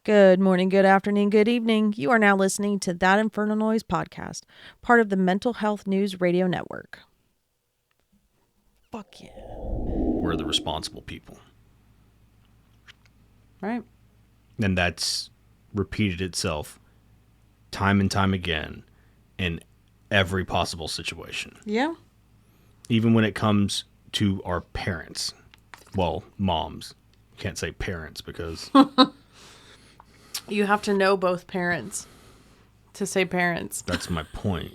Good morning, good afternoon, good evening. You are now listening to That Infernal Noise podcast, part of the Mental Health News Radio Network. Fuck yeah. We're the responsible people. Right. And that's repeated itself time and time again in every possible situation. Yeah. Even when it comes to our parents. Well, moms. Can't say parents because... You have to know both parents to say parents. That's my point.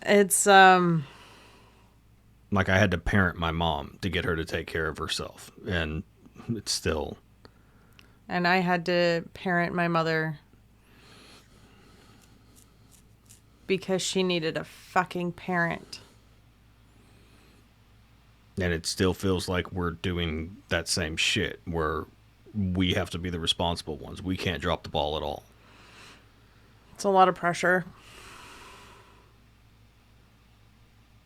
It's, Like, I had to parent my mom to get her to take care of herself. And it's still... And I had to parent my mother because she needed a fucking parent. And it still feels like we're doing that same shit where we have to be the responsible ones. We can't drop the ball at all. It's a lot of pressure.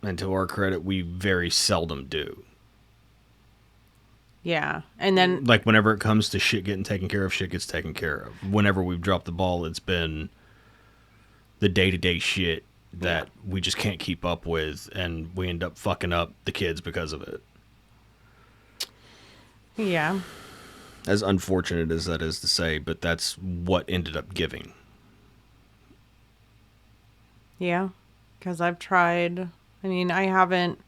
And to our credit, we very seldom do. Yeah. And then... Like, whenever it comes to shit getting taken care of, shit gets taken care of. Whenever we've dropped the ball, it's been the day-to-day shit that we just can't keep up with, and we end up fucking up the kids because of it. Yeah. As unfortunate as that is to say, but that's what ended up giving. Yeah. Because I've tried... I mean, I haven't...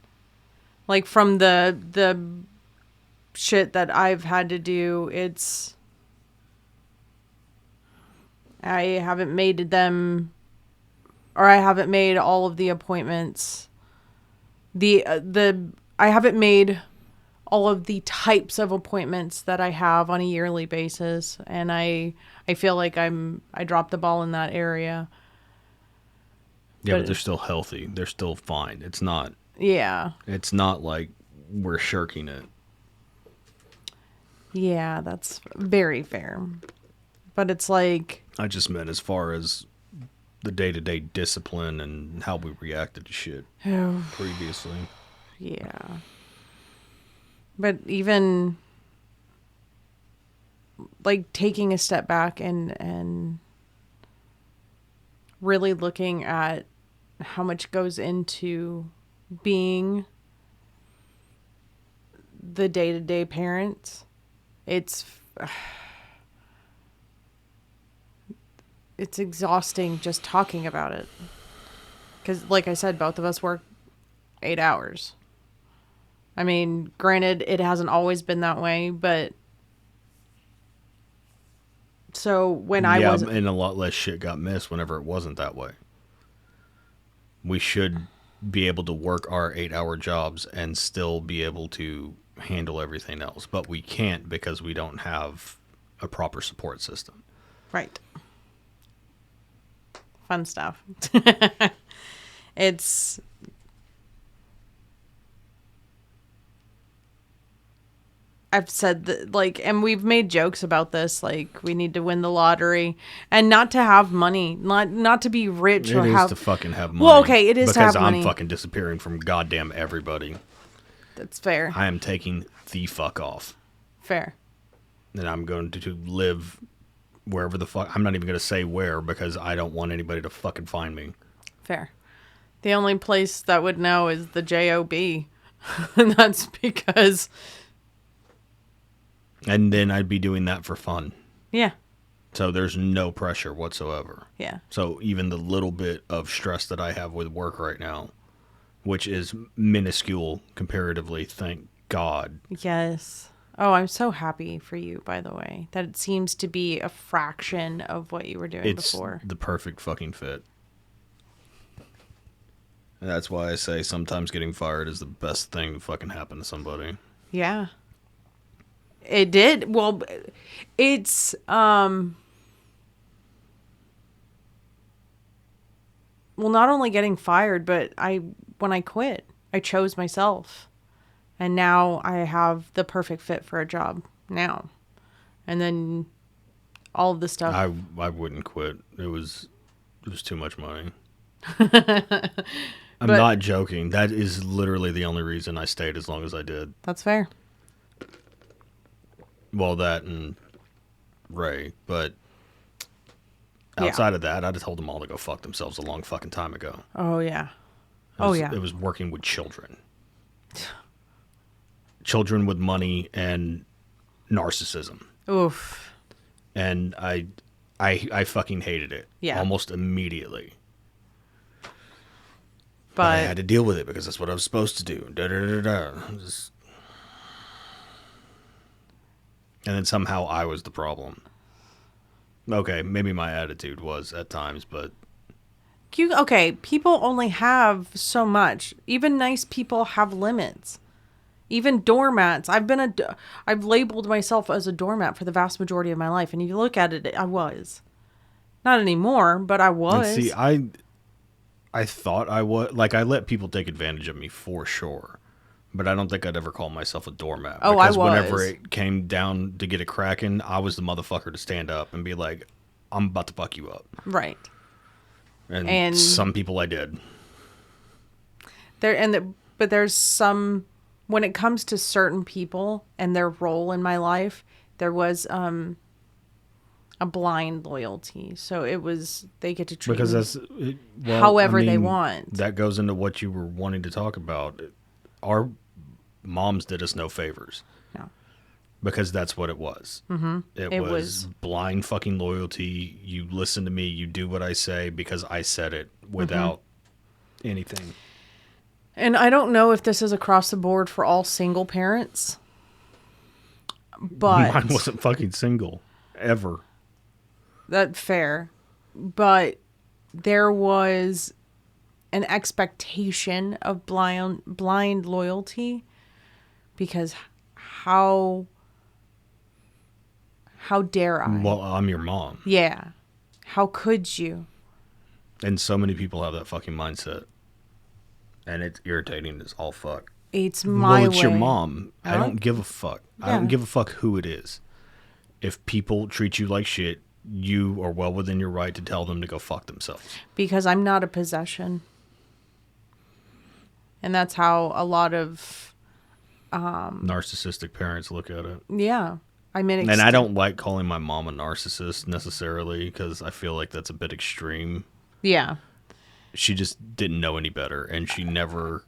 Like, from the shit that I've had to do, it's... I haven't made them... Or I haven't made all of the appointments. I haven't made all of the types of appointments that I have on a yearly basis, and I feel like I dropped the ball in that area. Yeah, but they're still healthy. They're still fine. It's not... Yeah. It's not like we're shirking it. Yeah, that's very fair. But it's like... I just meant as far as the day-to-day discipline and how we reacted to shit previously. Yeah. But even... like, taking a step back and really looking at how much goes into being the day-to-day parent, it's exhausting just talking about it. Because, like I said, both of us work 8 hours. I mean, granted, it hasn't always been that way, but... So, when I was... and a lot less shit got missed whenever it wasn't that way. We should be able to work our 8-hour jobs and still be able to handle everything else. But we can't because we don't have a proper support system. Right. Fun stuff. It's... I've said that, like, and we've made jokes about this, like, we need to win the lottery and not to have money, not to be rich or have... It is to fucking have money. Well, okay, it is to have money. Because I'm fucking disappearing from goddamn everybody. That's fair. I am taking the fuck off. Fair. And I'm going to live wherever the fuck... I'm not even going to say where because I don't want anybody to fucking find me. Fair. The only place that would know is the J.O.B. And that's because... And then I'd be doing that for fun. Yeah. So there's no pressure whatsoever. Yeah. So even the little bit of stress that I have with work right now, which is minuscule comparatively, thank God. Yes. Oh, I'm so happy for you, by the way, that it seems to be a fraction of what you were doing before. It's the perfect fucking fit. And that's why I say sometimes getting fired is the best thing to fucking happen to somebody. Yeah. It did. Well, it's, well, not only getting fired, but when I quit, I chose myself. And now I have the perfect fit for a job now. And then all of the stuff. I wouldn't quit. It was too much money. I'm not joking. That is literally the only reason I stayed as long as I did. That's fair. Well, that and Ray, but Yeah. outside of that, I'd have told them all to go fuck themselves a long fucking time ago. Oh, yeah. It was working with children. Children with money and narcissism. Oof. And I fucking hated it. Yeah. Almost immediately. But I had to deal with it because that's what I was supposed to do. And then somehow I was the problem. Okay, maybe my attitude was at times, but okay, people only have so much. Even nice people have limits. Even doormats. I've labeled myself as a doormat for the vast majority of my life, and if you look at it, I was. Not anymore, but I was. and see, I thought I was, like, I let people take advantage of me for sure, but I don't think I'd ever call myself a doormat. Oh, because I was. whenever it came down to get it cracking, I was the motherfucker to stand up and be like, I'm about to fuck you up. Right. And some people I did. But there's some, when it comes to certain people and their role in my life, there was a blind loyalty. So it was, they get to treat Because me however they want. That goes into what you were wanting to talk about. Our moms did us no favors. No. Because that's what it was. Mm-hmm. It was blind fucking loyalty. You listen to me. You do what I say because I said it without anything. And I don't know if this is across the board for all single parents, but Mine wasn't fucking single ever. That's fair. But there was an expectation of blind loyalty, because how dare I? Well, I'm your mom. Yeah. How could you? And so many people have that fucking mindset. And it's irritating as all fuck. It's my way. Well, it's your mom. I don't give a fuck. Yeah. I don't give a fuck who it is. If people treat you like shit, you are well within your right to tell them to go fuck themselves. Because I'm not a possession. And that's how a lot of narcissistic parents look at it. Yeah. I mean, and I don't like calling my mom a narcissist necessarily, because I feel like that's a bit extreme. Yeah. She just didn't know any better, and she never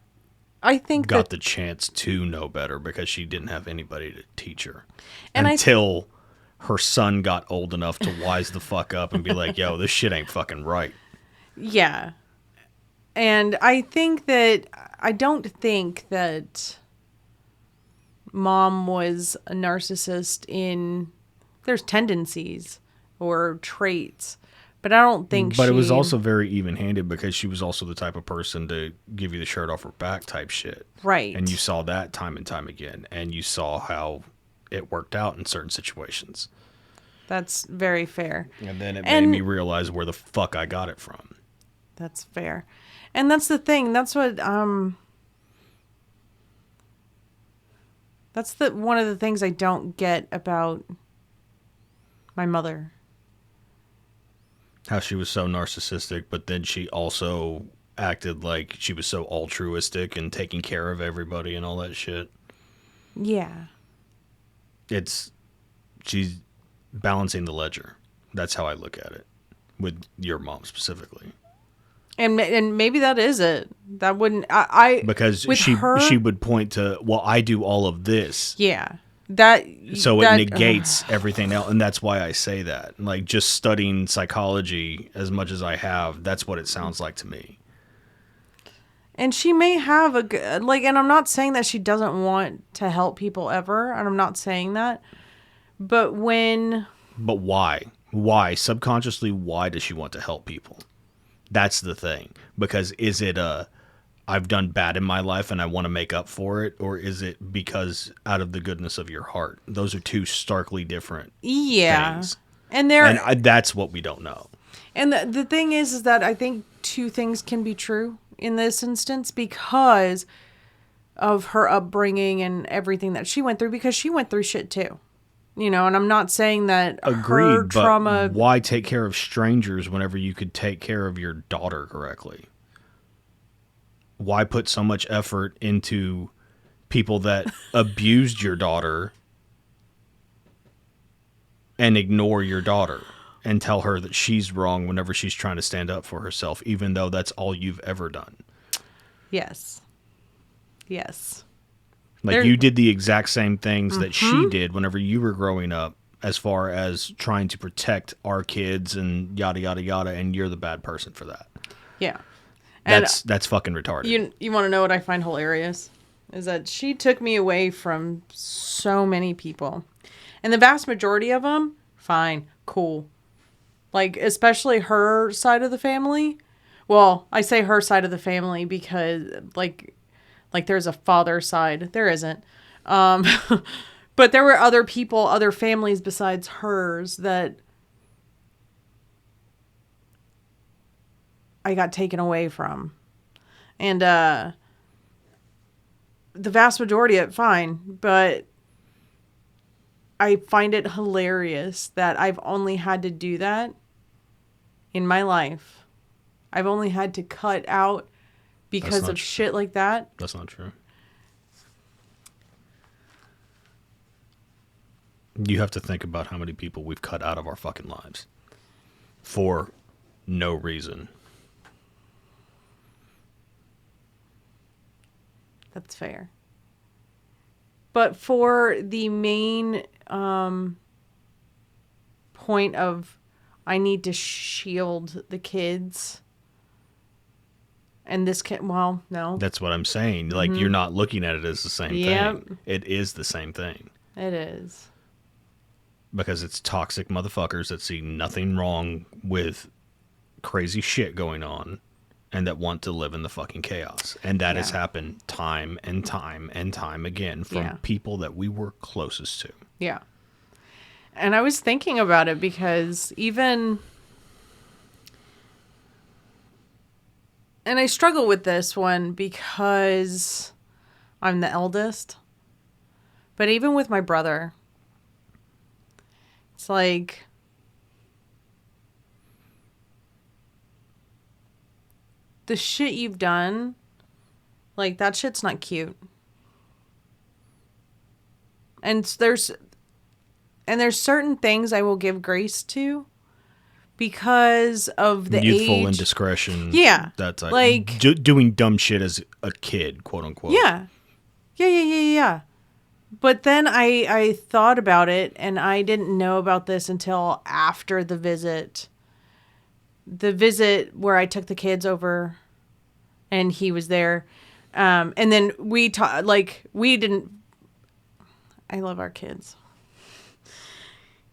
got the chance to know better because she didn't have anybody to teach her. And until her son got old enough to wise the fuck up and be like, yo, this shit ain't fucking right. Yeah. And I don't think that mom was a narcissist there's tendencies or traits, but I don't think But it was also very even-handed, because she was also the type of person to give you the shirt off her back type shit. Right. And you saw that time and time again, and you saw how it worked out in certain situations. That's very fair. And then it made me realize where the fuck I got it from. That's fair. And that's the thing. That's what that's one of the things I don't get about my mother. How she was so narcissistic, but then she also acted like she was so altruistic and taking care of everybody and all that shit. Yeah. She's balancing the ledger. That's how I look at it, with your mom specifically. And maybe that is it. That wouldn't because she would point to, well, I do all of this. Yeah. So it negates everything else, and that's why I say that. Like, just studying psychology as much as I have, that's what it sounds like to me. And she may have and I'm not saying that she doesn't want to help people ever, and I'm not saying that. But why? Why? Subconsciously, why does she want to help people? That's the thing. Because is it I've done bad in my life and I want to make up for it, or is it because out of the goodness of your heart? Those are two starkly different things. And that's what we don't know. And the thing is that I think two things can be true in this instance, because of her upbringing and everything that she went through, because she went through shit too. And I'm not saying that her trauma... But why take care of strangers whenever you could take care of your daughter correctly? Why put so much effort into people that abused your daughter and ignore your daughter and tell her that she's wrong whenever she's trying to stand up for herself, even though that's all you've ever done. Yes. Yes. Like, you did the exact same things that she did whenever you were growing up, as far as trying to protect our kids and yada, yada, yada, and you're the bad person for that. Yeah. That's fucking retarded. You want to know what I find hilarious? Is that she took me away from so many people. And the vast majority of them, fine, cool. Like, especially her side of the family. Well, I say her side of the family because, like there's a father side. There isn't. But there were other people, other families besides hers that I got taken away from. And the vast majority of it, fine. But I find it hilarious that I've only had to do that in my life. I've only had to cut out because of shit like that. That's not true. You have to think about how many people we've cut out of our fucking lives for no reason. That's fair. But for the main point of I need to shield the kids. And this can, well, no. That's what I'm saying. Like, you're not looking at it as the same thing. It is the same thing. It is. Because it's toxic motherfuckers that see nothing wrong with crazy shit going on and that want to live in the fucking chaos. And that has happened time and time and time again from people that we were closest to. Yeah. And I was thinking about it because even... And I struggle with this one because I'm the eldest. But even with my brother, it's like... The shit you've done, like, that shit's not cute. And there's certain things I will give grace to because of the youthful age. Indiscretion. Yeah. That's like doing dumb shit as a kid, quote unquote. Yeah. Yeah. But then I thought about it, and I didn't know about this until after the visit. The visit where I took the kids over and he was there. And then we talked, like, we didn't, I love our kids.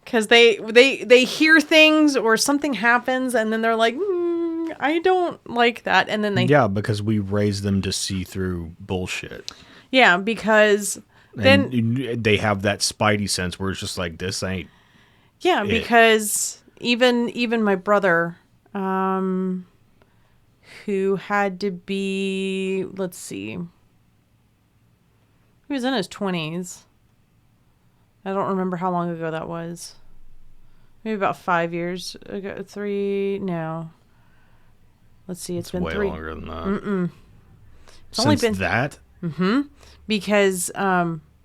Cause they hear things or something happens and then they're like, I don't like that. And then yeah, because we raised them to see through bullshit. Yeah. Because then they have that spidey sense where it's just like, this ain't. Yeah. Because even my brother, who had to be, let's see, he was in his 20s. I don't remember how long ago that was. Maybe about 5 years ago. 3, no. Let's see, it's been way 3. Longer than that. It's since only been that? Mm-hmm. Because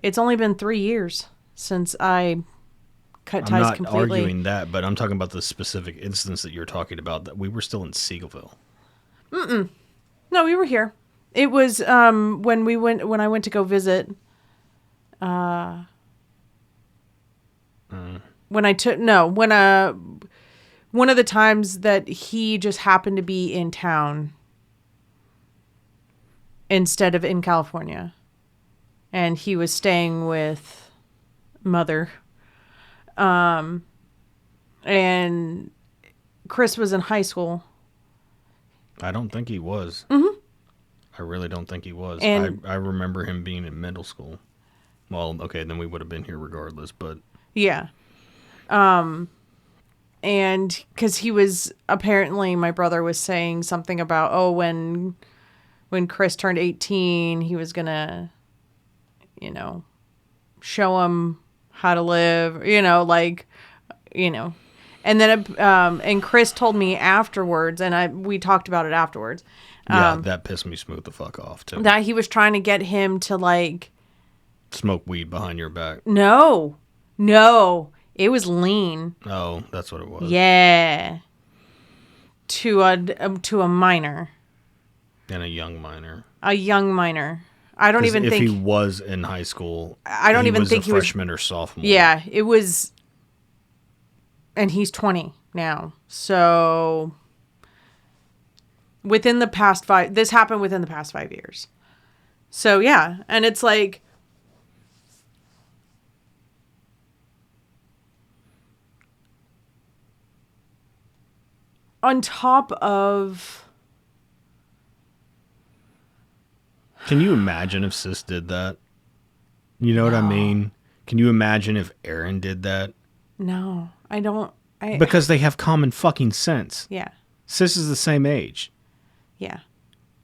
it's only been 3 years since I cut ties completely. I'm not arguing that, but I'm talking about the specific instance that you're talking about, that we were still in Seagoville. No, we were here. It was when I went to go visit. One of the times that he just happened to be in town instead of in California, and he was staying with Mother. And Chris was in high school. I don't think he was. Mm-hmm. I really don't think he was. And I remember him being in middle school. Well, okay, then we would have been here regardless, but... Yeah. And because he was, apparently my brother was saying something about, when Chris turned 18, he was going to, show him how to live, And then, and Chris told me afterwards, and we talked about it afterwards. Yeah, that pissed me smooth the fuck off, too. That he was trying to get him to, smoke weed behind your back. No. It was lean. Oh, that's what it was. Yeah. To a minor. And a young minor. A young minor. I don't even if think he was in high school. I don't even think a he was freshman or sophomore. Yeah, it was, and he's 20 now. So this happened within the past 5 years. So yeah, and it's like, on top of, Can you imagine if Sis did that? You know what I mean? Can you imagine if Aaron did that? no, I don't. Because they have common fucking sense. Yeah, Sis is the same age. yeah,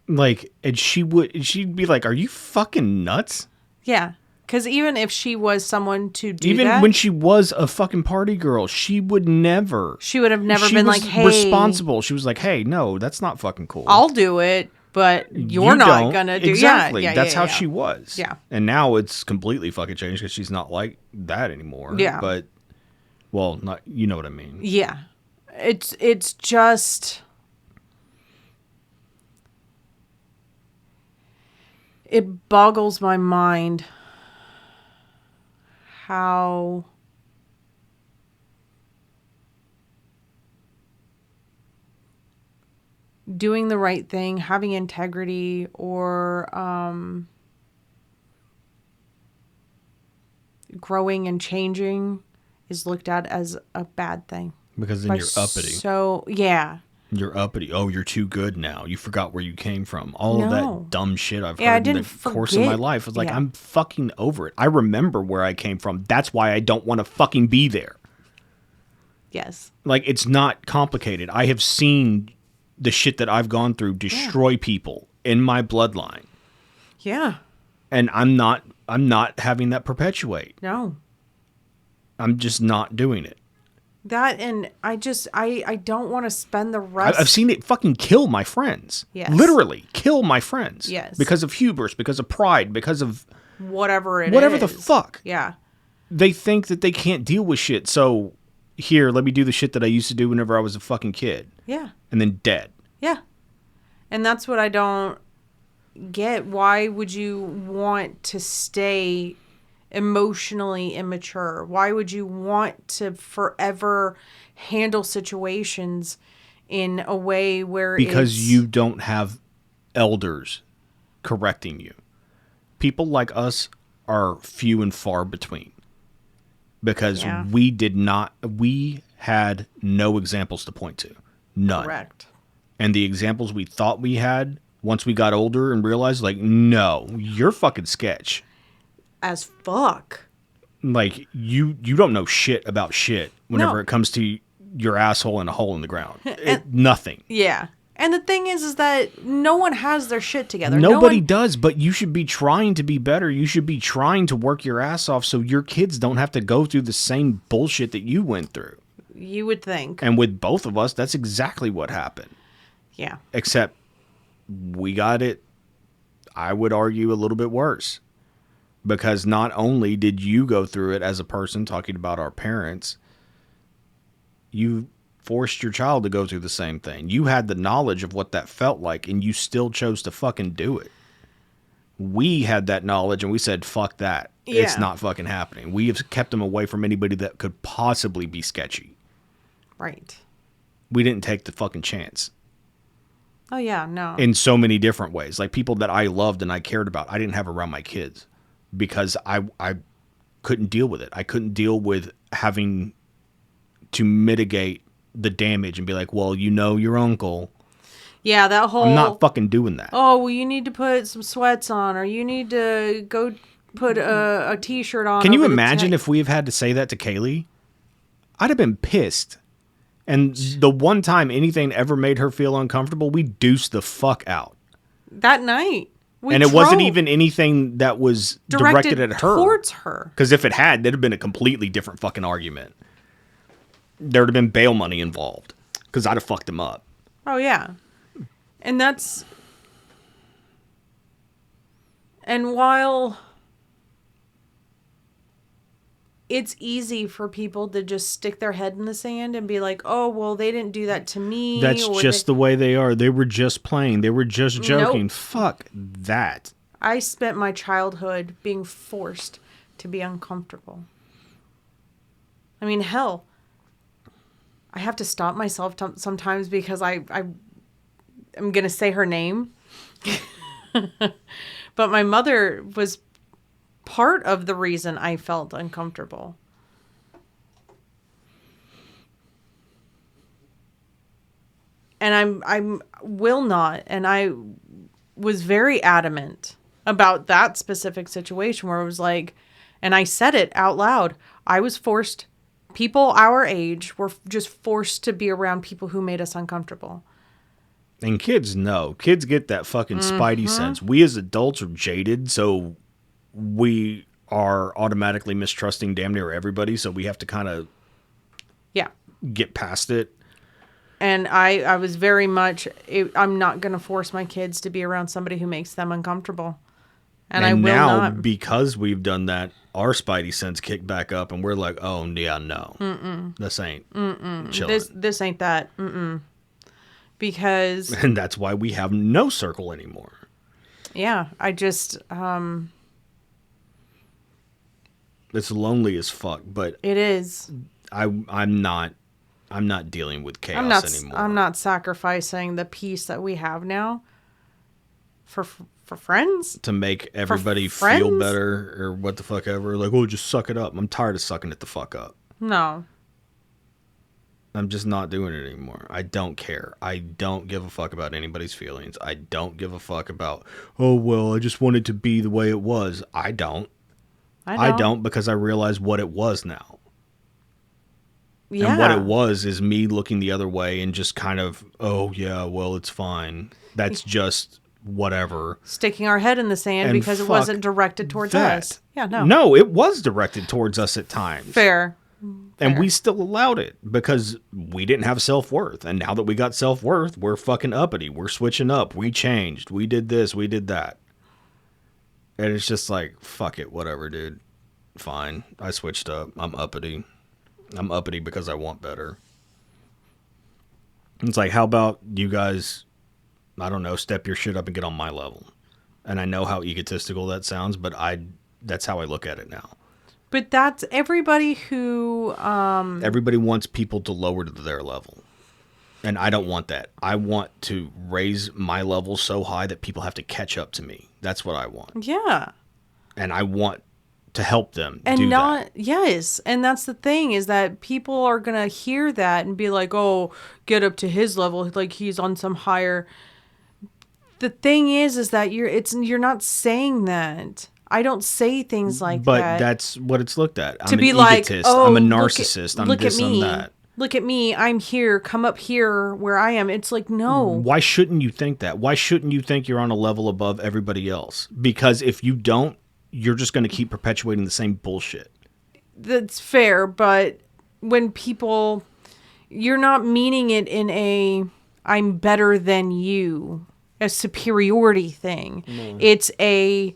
Like, and she'd be like, "Are you fucking nuts?" yeah. Because even if she was someone to do Even that, when she was a fucking party girl, she would never. she would have never She been was like, "Hey, responsible." She was like, "Hey, no, that's not fucking cool. I'll do it, but you're You not don't." gonna do." Exactly. Yeah, That's how yeah. she was. Yeah. And now it's completely fucking changed because she's not like that anymore. Yeah. But, well, not, you know what I mean. Yeah. It's just, it boggles my mind how doing the right thing, having integrity, or growing and changing is looked at as a bad thing. Because then you're uppity. So, yeah. You're uppity. Oh, you're too good now. You forgot where you came from. All of No. that dumb shit I've Yeah, I heard in didn't the course of my forget. life. I was like, Yeah. I'm fucking over it. I remember where I came from. That's why I don't want to fucking be there. Yes. Like, it's not complicated. I have seen the shit that I've gone through destroy people in my bloodline. Yeah. And I'm not having that perpetuate. No. I'm just not doing it. That, and I don't want to spend the rest. I've seen it fucking kill my friends. Yes. Literally kill my friends. Yes. Because of hubris, because of pride, because of whatever the fuck. Yeah. They think that they can't deal with shit. So here, let me do the shit that I used to do whenever I was a fucking kid. Yeah. And then dead. Yeah. And that's what I don't get. Why would you want to stay emotionally immature? Why would you want to forever handle situations in a way where Because you don't have elders correcting you. People like us are few and far between. Because we had no examples to point to. None. Correct. And the examples we thought we had, once we got older and realized, like, no, you're fucking sketch. As fuck. Like, you don't know shit about shit whenever No. it comes to your asshole and a hole in the ground. Nothing. Yeah. And the thing is that no one has their shit together. Nobody does, but you should be trying to be better. You should be trying to work your ass off so your kids don't have to go through the same bullshit that you went through. You would think. And with both of us, that's exactly what happened. Yeah. Except we got it, I would argue, a little bit worse. Because not only did you go through it as a person talking about our parents, you forced your child to go through the same thing. You had the knowledge of what that felt like, and you still chose to fucking do it. We had that knowledge, and we said, fuck that. Yeah. It's not fucking happening. We have kept them away from anybody that could possibly be sketchy. Right. We didn't take the fucking chance. Oh, yeah, no. In so many different ways. Like, people that I loved and I cared about, I didn't have around my kids. Because I couldn't deal with it. I couldn't deal with having to mitigate the damage and be like, well, you know your uncle. Yeah, that whole... I'm not fucking doing that. Oh, well, you need to put some sweats on, or you need to go put a t-shirt on. Can you imagine if we have had to say that to Kaylee? I'd have been pissed. And the one time anything ever made her feel uncomfortable, we deuced the fuck out. That night. And it wasn't even anything that was directed at her. Towards her. Because if it had, there'd have been a completely different fucking argument. There would have been bail money involved. Because I'd have fucked him up. Oh, yeah. And that's... And while it's easy for people to just stick their head in the sand and be like, oh, well, they didn't do that to me. That's or just the way they are. They were just playing. They were just joking. Nope. Fuck that. I spent my childhood being forced to be uncomfortable. I mean, hell, I have to stop myself sometimes because I'm going to say her name. But my mother was part of the reason I felt uncomfortable. And I'm will not, and I was very adamant about that specific situation where it was like, and I said it out loud, I was forced, people our age were just forced to be around people who made us uncomfortable. And kids know. Kids get that fucking spidey sense. We as adults are jaded, so we are automatically mistrusting damn near everybody, so we have to kind of get past it. And I was very much, I'm not going to force my kids to be around somebody who makes them uncomfortable. And I will now, not. Because we've done that, our spidey sense kicked back up, and we're like, oh, yeah, no. This ain't chilling. This ain't that. Because... And that's why we have no circle anymore. Yeah, I just... It's lonely as fuck, but... It is. I'm not dealing with chaos anymore. I'm not sacrificing the peace that we have now for friends. To make everybody feel better or what the fuck ever. Like, oh, just suck it up. I'm tired of sucking it the fuck up. No. I'm just not doing it anymore. I don't care. I don't give a fuck about anybody's feelings. I don't give a fuck about, oh, well, I just wanted to be the way it was. I don't. I don't because I realize what it was now. Yeah. And what it was is me looking the other way and just kind of, oh, yeah, well, it's fine. That's just whatever. Sticking our head in the sand because it wasn't directed towards us. Yeah, no. No, it was directed towards us at times. Fair. And we still allowed it because we didn't have self-worth. And now that we got self-worth, we're fucking uppity. We're switching up. We changed. We did this. We did that. And it's just like, fuck it. Whatever, dude. Fine. I switched up. I'm uppity. I'm uppity because I want better. It's like, how about you guys, I don't know, step your shit up and get on my level. And I know how egotistical that sounds, but that's how I look at it now. But that's everybody who... Everybody wants people to lower to their level. And I don't want that. I want to raise my level so high that people have to catch up to me. That's what I want. Yeah. And I want to help them and do not that. Yes, and that's the thing is that people are gonna hear that and be like, oh, get up to his level, like he's on some higher. The thing is that you're not saying that. I don't say things like but that. But that's what it's looked at. To I'm be an like, egotist. oh, I'm a narcissist. Look I'm this, at me. I'm that. Look at me. I'm here. Come up here where I am. It's like, no. Why shouldn't you think that? Why shouldn't you think you're on a level above everybody else? Because if you don't, you're just going to keep perpetuating the same bullshit. That's fair, but when people, you're not meaning it in a I'm better than you, a superiority thing. No. It's a,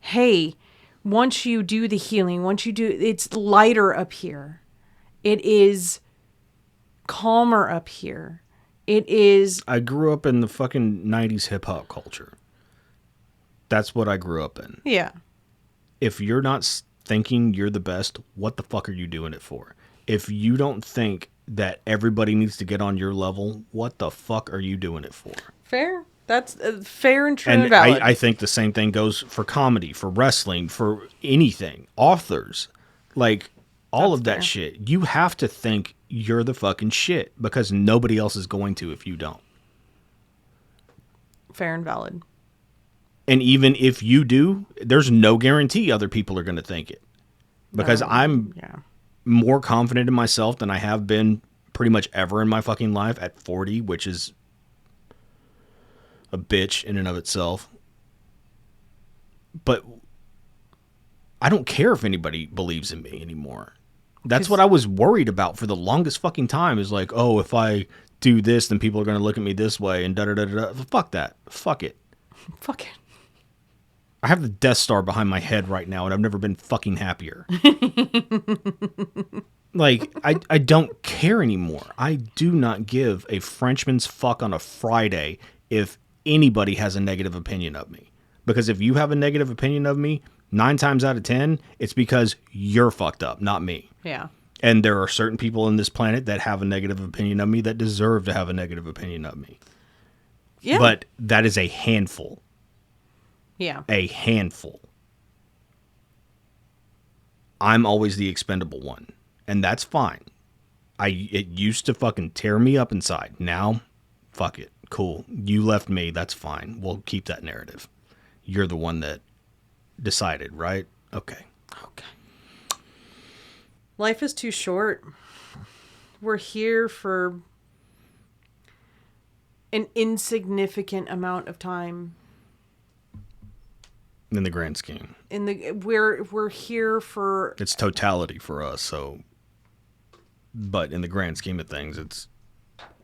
hey, once you do the healing, it's lighter up here. It is calmer up here. It is. I grew up in the fucking 90s hip hop culture. That's what I grew up in. Yeah. If you're not thinking you're the best, what the fuck are you doing it for? If you don't think that everybody needs to get on your level, what the fuck are you doing it for? Fair. That's fair and true and valid. I think the same thing goes for comedy, for wrestling, for anything. Authors. Like, all of that shit. You have to think you're the fucking shit because nobody else is going to if you don't. Fair and valid. And even if you do, there's no guarantee other people are going to think it. Because I'm more confident in myself than I have been pretty much ever in my fucking life at 40, which is a bitch in and of itself. But I don't care if anybody believes in me anymore. That's what I was worried about for the longest fucking time is like, oh, if I do this, then people are going to look at me this way and da-da-da-da-da. Fuck that. Fuck it. Fuck it. I have the Death Star behind my head right now, and I've never been fucking happier. Like, I don't care anymore. I do not give a Frenchman's fuck on a Friday if anybody has a negative opinion of me. Because if you have a negative opinion of me, 9 times out of 10, it's because you're fucked up, not me. Yeah. And there are certain people on this planet that have a negative opinion of me that deserve to have a negative opinion of me. Yeah. But that is a handful. Yeah. A handful. I'm always the expendable one. And that's fine. It used to fucking tear me up inside. Now, fuck it. Cool. You left me. That's fine. We'll keep that narrative. You're the one that decided, right? Okay. Okay. Life is too short. We're here for an insignificant amount of time. In the grand scheme. We're here for... It's totality for us, so... But in the grand scheme of things, it's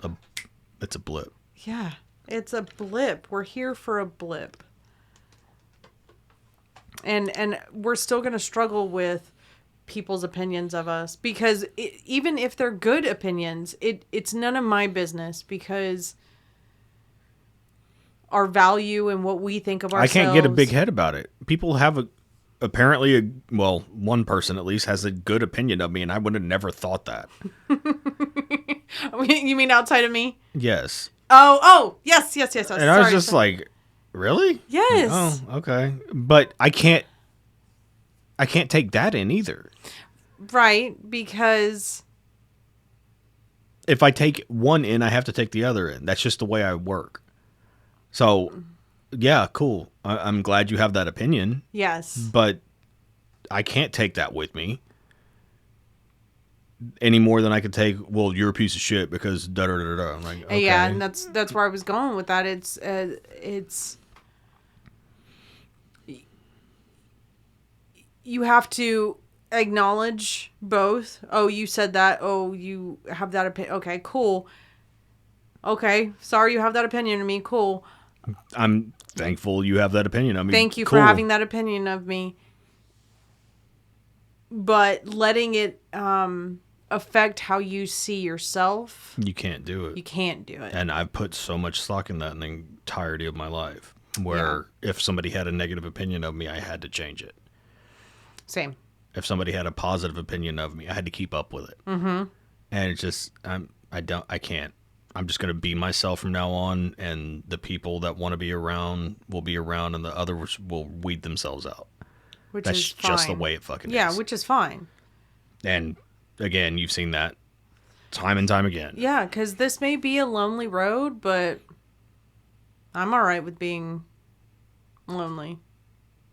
a blip. Yeah, it's a blip. We're here for a blip. And we're still going to struggle with people's opinions of us because even if they're good opinions, it's none of my business because our value and what we think of ourselves. I can't get a big head about it. People have one person at least has a good opinion of me, and I would have never thought that. You mean outside of me? Yes. Oh, yes. And I was just like, really? Yes. Oh, okay. But I can't take that in either. Right, because if I take one in, I have to take the other in. That's just the way I work. So, yeah, cool. I'm glad you have that opinion. Yes. But I can't take that with me any more than I could take, well, you're a piece of shit because da-da-da-da. I'm like, okay. Yeah, and that's where I was going with that. It's you have to acknowledge both. Oh, you said that. Oh, you have that opinion. Okay, cool. Okay, sorry you have that opinion of me. Cool. I'm thankful you have that opinion of me. Thank you cool. for having that opinion of me. But letting it affect how you see yourself. You can't do it. You can't do it. And I've put so much stock in that in the entirety of my life. Where if somebody had a negative opinion of me, I had to change it. Same. If somebody had a positive opinion of me, I had to keep up with it. Mm-hmm. And it's just, I can't. I'm just going to be myself from now on, and the people that want to be around will be around, and the others will weed themselves out. That's just the way it fucking is. Yeah, which is fine. And again, you've seen that time and time again. Yeah, because this may be a lonely road, but I'm all right with being lonely.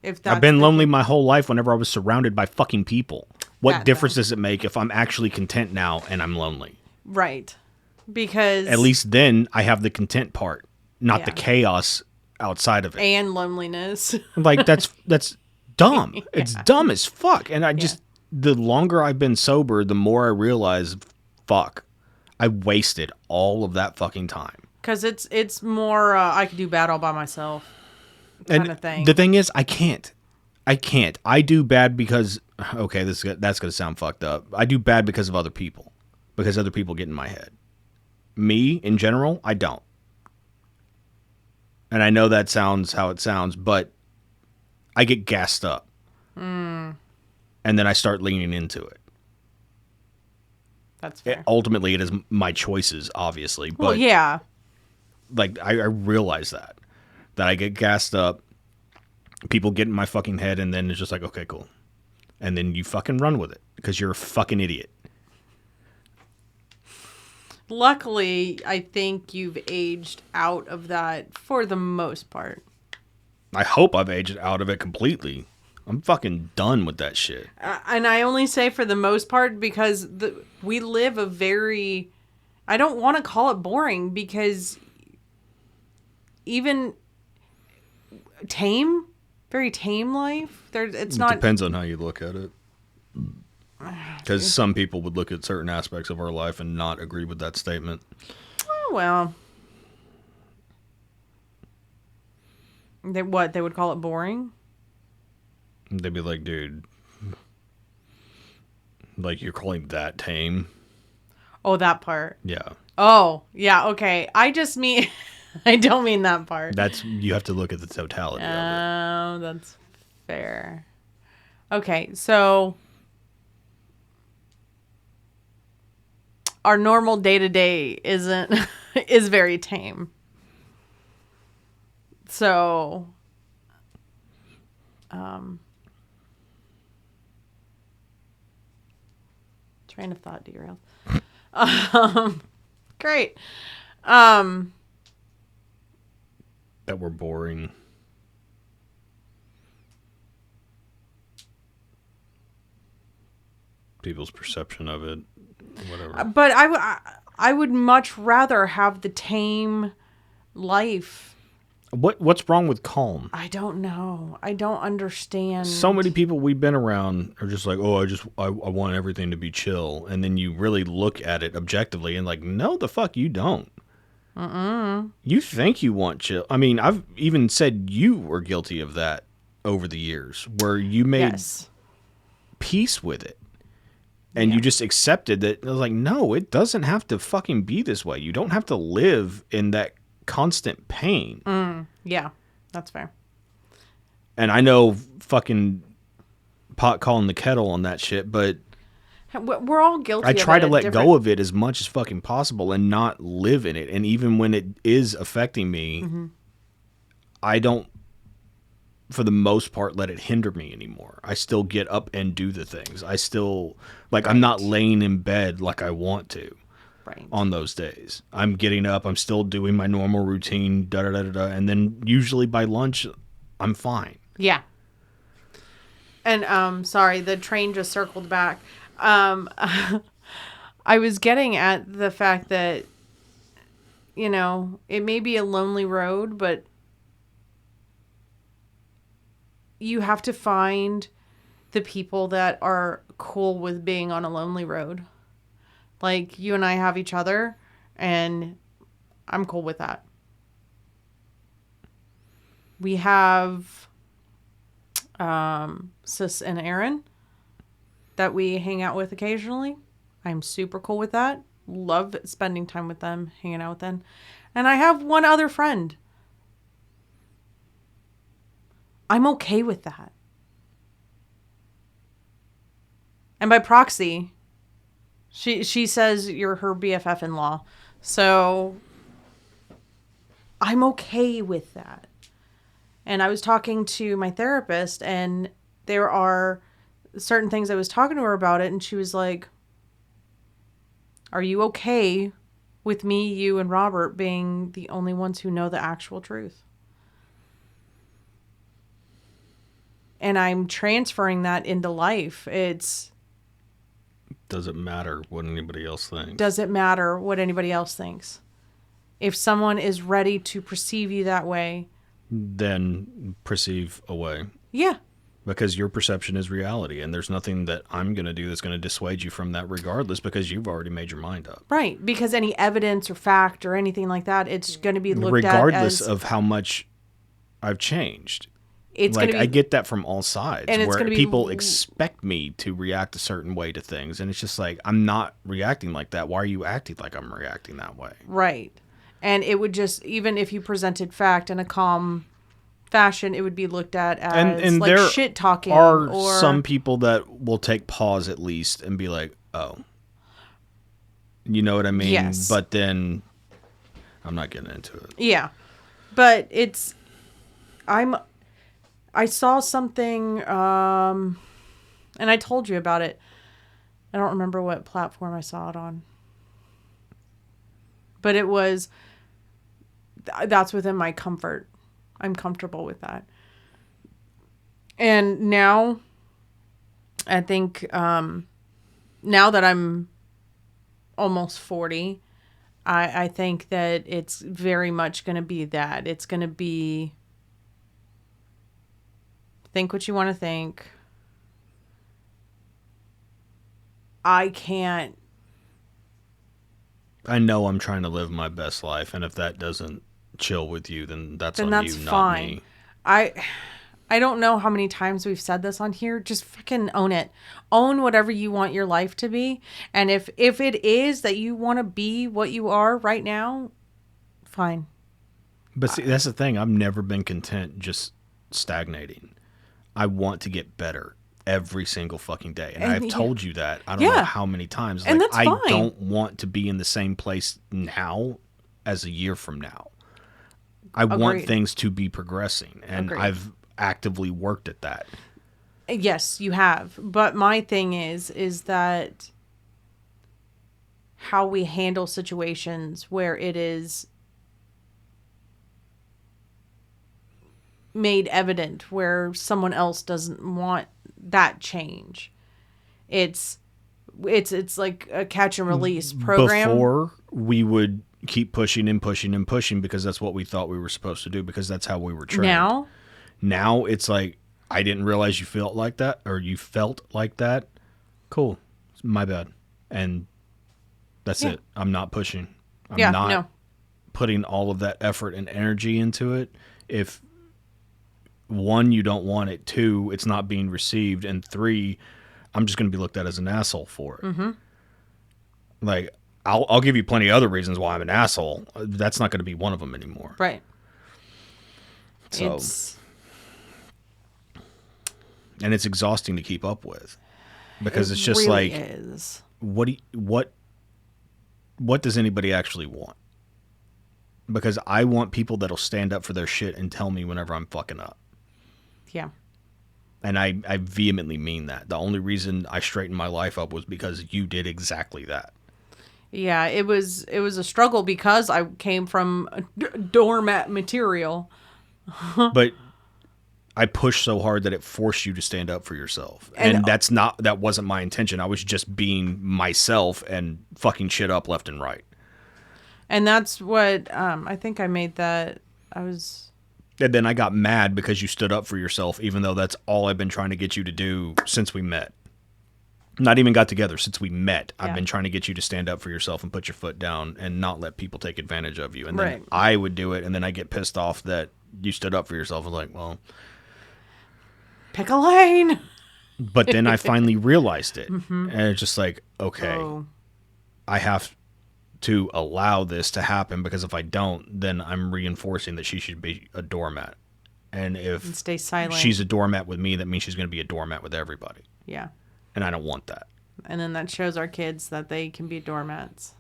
I've been lonely my whole life whenever I was surrounded by fucking people. What difference does it make if I'm actually content now and I'm lonely? Right. Because at least then I have the content part, not the chaos outside of it. And loneliness. Like that's dumb. Yeah. It's dumb as fuck. And I just the longer I've been sober, the more I realize, fuck, I wasted all of that fucking time. Because it's more I could do bad all by myself kind of thing. The thing is, I can't. I do bad because okay, that's gonna sound fucked up. I do bad because of other people, because other people get in my head. Me, in general, I don't. And I know that sounds how it sounds, but I get gassed up. And then I start leaning into it. That's fair. Ultimately, it is my choices, obviously. But well, yeah. Like, I realize that I get gassed up. People get in my fucking head, and then it's just like, okay, cool. And then you fucking run with it because you're a fucking idiot. Luckily, I think you've aged out of that for the most part. I hope I've aged out of it completely. I'm fucking done with that shit. And I only say for the most part because we live a very... I don't want to call it boring because even tame, very tame life. It depends on how you look at it. Because some people would look at certain aspects of our life and not agree with that statement. Well, they would call it boring? They'd be like, dude, like you're calling that tame? Oh, that part. Yeah. Oh, yeah, okay. I just mean, I don't mean that part. You have to look at the totality of it. Oh, that's fair. Okay, so our normal day-to-day is very tame. So, train of thought derailed. Great. That we're boring. People's perception of it, whatever. But I would much rather have the tame life. What's wrong with calm? I don't know. I don't understand. So many people we've been around are just like, oh, I want everything to be chill, and then you really look at it objectively and like, no, the fuck you don't. You think you want chill. I mean, I've even said you were guilty of that over the years, where you made peace with it. And you just accepted that. I was like, no, it doesn't have to fucking be this way. You don't have to live in that constant pain. Yeah, that's fair. And I know fucking pot calling the kettle on that shit, but we're all guilty I of try it to at let go of it as much as fucking possible and not live in it. And even when it is affecting me, I don't, for the most part, let it hinder me anymore. I still get up and do the things. I still, like, I'm not laying in bed like I want to on those days. I'm getting up. I'm still doing my normal routine, da-da-da-da-da. And then usually by lunch, I'm fine. Yeah. And, sorry, the train just circled back. I was getting at the fact that, you know, it may be a lonely road, but you have to find the people that are cool with being on a lonely road. Like, you and I have each other, and I'm cool with that. We have Sis and Aaron that we hang out with occasionally. I'm super cool with that. Love spending time with them, hanging out with them. And I have one other friend. I'm okay with that. And by proxy, she says you're her BFF in law. So I'm okay with that. And I was talking to my therapist, and there are certain things I was talking to her about it, and she was like, are you okay with me, you, and Robert being the only ones who know the actual truth? And I'm transferring that into life. Does it matter what anybody else thinks? Does it matter what anybody else thinks? If someone is ready to perceive you that way, then perceive away. Yeah. Because your perception is reality, and there's nothing that I'm going to do that's going to dissuade you from that regardless, because you've already made your mind up. Right. Because any evidence or fact or anything like that, it's going to be looked regardless at as, of how much I've changed. It's like, gonna be, I get that from all sides, and it's where gonna be, people expect me to react a certain way to things, and it's just like, I'm not reacting like that. Why are you acting like I'm reacting that way? Right. And it would just, even if you presented fact in a calm fashion, it would be looked at as and like there shit talking. Are or some people that will take pause at least and be like, oh, you know what I mean? Yes. But then I'm not getting into it. Yeah. But I saw something, and I told you about it. I don't remember what platform I saw it on. But it was, that's within my comfort. I'm comfortable with that. And now, I think, now that I'm almost 40, I think that it's very much going to be that. It's going to be, think what you want to think. I know I'm trying to live my best life, and if that doesn't chill with you, then that's on that's you, fine. not me. I don't know how many times we've said this on here. Just fucking own it. Own whatever you want your life to be. And if it is that you want to be what you are right now, fine. But see, that's the thing. I've never been content just stagnating. I want to get better every single fucking day. And I've told you that. I don't know how many times. And that's fine. I don't want to be in the same place now as a year from now. I want things to be progressing. And I've actively worked at that. Yes, you have. But my thing is that how we handle situations where it is made evident, where someone else doesn't want that change. It's like a catch and release program. Before, we would keep pushing and pushing and pushing because that's what we thought we were supposed to do, because that's how we were trained. Now it's like, I didn't realize you felt like that, or you felt like that. Cool. My bad. And that's it. I'm not pushing. I'm not putting all of that effort and energy into it. If 1, you don't want it. 2, it's not being received. And 3, I'm just going to be looked at as an asshole for it. Mm-hmm. Like, I'll give you plenty of other reasons why I'm an asshole. That's not going to be one of them anymore. Right. So, and it's exhausting to keep up with, because it's just really like, is. What does anybody actually want? Because I want people that'll stand up for their shit and tell me whenever I'm fucking up. Yeah. And I vehemently mean that. The only reason I straightened my life up was because you did exactly that. Yeah, it was a struggle because I came from doormat material. But I pushed so hard that it forced you to stand up for yourself. And that wasn't my intention. I was just being myself and fucking shit up left and right. And that's what, I think I made that, And then I got mad because you stood up for yourself, even though that's all I've been trying to get you to do since we met. Not even got together, since we met. I've been trying to get you to stand up for yourself and put your foot down and not let people take advantage of you. And then I would do it, and then I get pissed off that you stood up for yourself. I was like, well, pick a lane. But then I finally realized it. Mm-hmm. And it's just like, okay, I have to allow this to happen, because if I don't, then I'm reinforcing that she should be a doormat. And if stay silent. She's a doormat with me, that means she's going to be a doormat with everybody. Yeah. And I don't want that. And then that shows our kids that they can be doormats.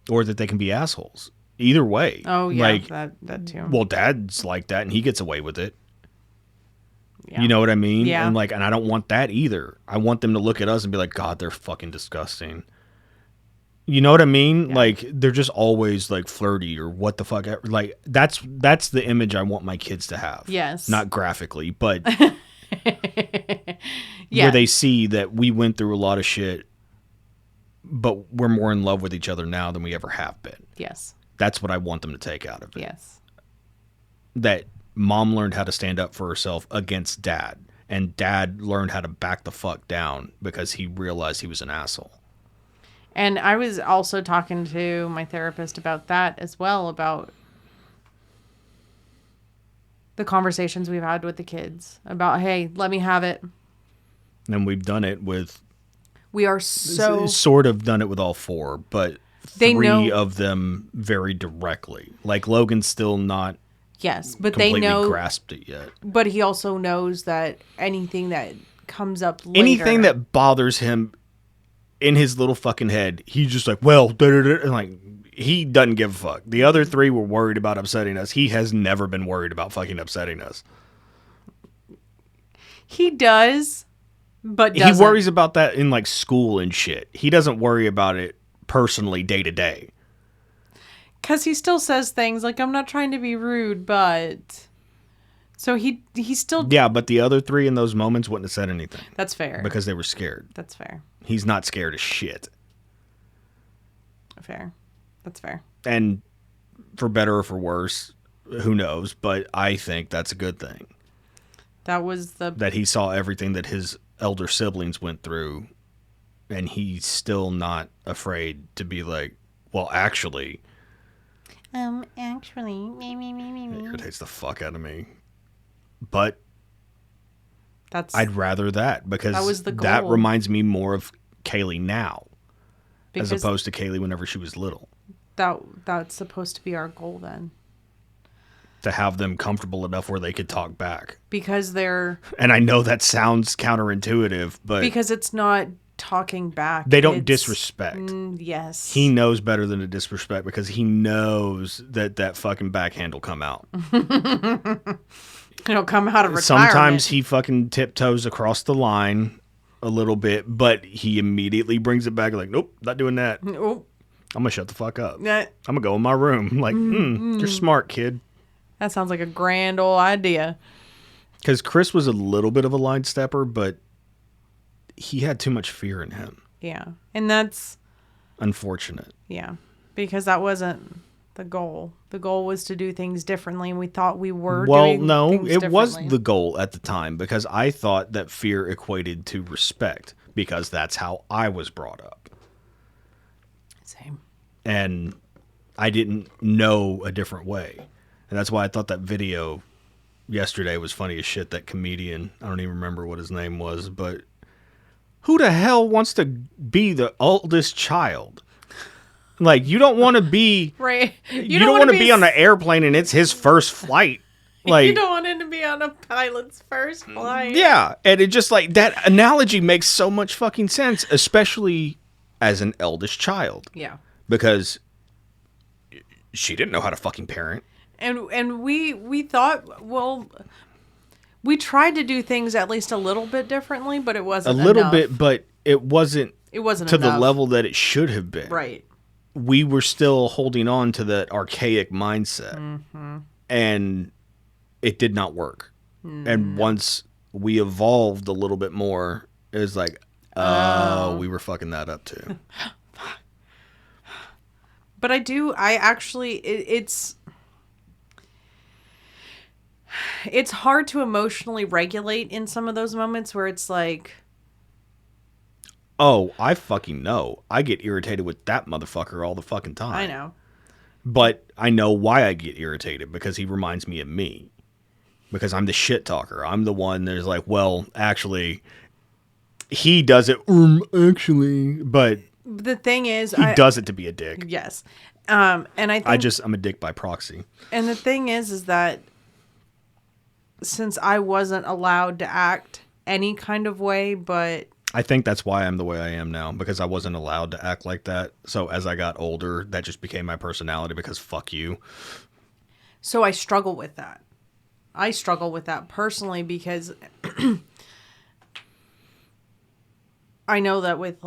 Or that they can be assholes. Either way. Oh, yeah, like, that too. Well, Dad's like that, and he gets away with it. Yeah. You know what I mean? Yeah. And I don't want that either. I want them to look at us and be like, God, they're fucking disgusting. You know what I mean? Yeah. Like, they're just always like flirty or what the fuck. Like, that's the image I want my kids to have. Yes. Not graphically, but where they see that we went through a lot of shit, but we're more in love with each other now than we ever have been. Yes. That's what I want them to take out of it. Yes. That Mom learned how to stand up for herself against Dad, and Dad learned how to back the fuck down because he realized he was an asshole. And I was also talking to my therapist about that as well, about the conversations we've had with the kids about, hey, let me have it. And we've done it with... We are so... Sort of done it with all 4, but 3 of them very directly. Like, Logan's still not... Yes, but completely they know... grasped it yet. But he also knows that anything that comes up later... Anything that bothers him in his little fucking head, he's just like, well, and like... He doesn't give a fuck. The other 3 were worried about upsetting us. He has never been worried about fucking upsetting us. He does, but doesn't. He worries about that in like school and shit. He doesn't worry about it personally day to day. Because he still says things like, I'm not trying to be rude, but... So he still... Yeah, but the other 3 in those moments wouldn't have said anything. That's fair. Because they were scared. That's fair. He's not scared of shit. Fair. That's fair. And for better or for worse, who knows? But I think that's a good thing. That he saw everything that his elder siblings went through, and he's still not afraid to be like, well, actually... me. It irritates the fuck out of me. But That's I'd rather that because that was the that goal. reminds me more of Kaylee now because as opposed to Kaylee whenever she was little. that's supposed to be our goal then. To have them comfortable enough where they could talk back. Because they're And I know that sounds counterintuitive, but because it's not talking back. they don't It's- disrespect. Yes. He knows better than to disrespect because he knows that fucking backhand will come out. It'll come out of retirement. Sometimes he fucking tiptoes across the line a little bit, but he immediately brings it back like, nope, not doing that. Oh, I'm going to shut the fuck up. that I'm going to go in my room. Like, you're smart, kid. sounds like a grand old idea. Because Chris was a little bit of a line stepper, but he had too much fear in him. Yeah. And that's Unfortunate. yeah. Because that wasn't the goal. The goal was to do things differently, and we thought we were doing No, things it was differently. the goal at the time because I thought that fear equated to respect because that's how I was brought up. Same. And I didn't know a different way. And that's why I thought that video yesterday was funny as shit. That comedian, I don't even remember what his name was, but who the hell wants to be the oldest child? Like, you don't want to be... Right. You don't want to be on the airplane and it's his first flight. Like, you don't want him to be on a pilot's first flight. yeah. And it just like, that analogy makes so much fucking sense, especially as an eldest child. Yeah. Because she didn't know how to fucking parent. And we thought, well, we tried to do things at least a little bit differently, but it wasn't A little enough. bit, but it wasn't It wasn't to enough. the level that it should have been. Right. We were still holding on to that archaic mindset. Mm-hmm. And it did not work. And once we evolved a little bit more, it was like, oh, we were fucking that up too. But I actually, it's hard to emotionally regulate in some of those moments where it's like, Oh, I fucking know. I get irritated with that motherfucker all the fucking time. I know. But I know why I get irritated because he reminds me of me. Because I'm the shit talker. I'm the one that's like, well, actually, he does it. Actually, but The thing is, he does it to be a dick. yes. And I think I'm a dick by proxy. and the thing is that since I wasn't allowed to act any kind of way, but I think that's why I'm the way I am now, because I wasn't allowed to act like that. So as I got older, that just became my personality because fuck you. so I struggle with that. I struggle with that personally because I know that with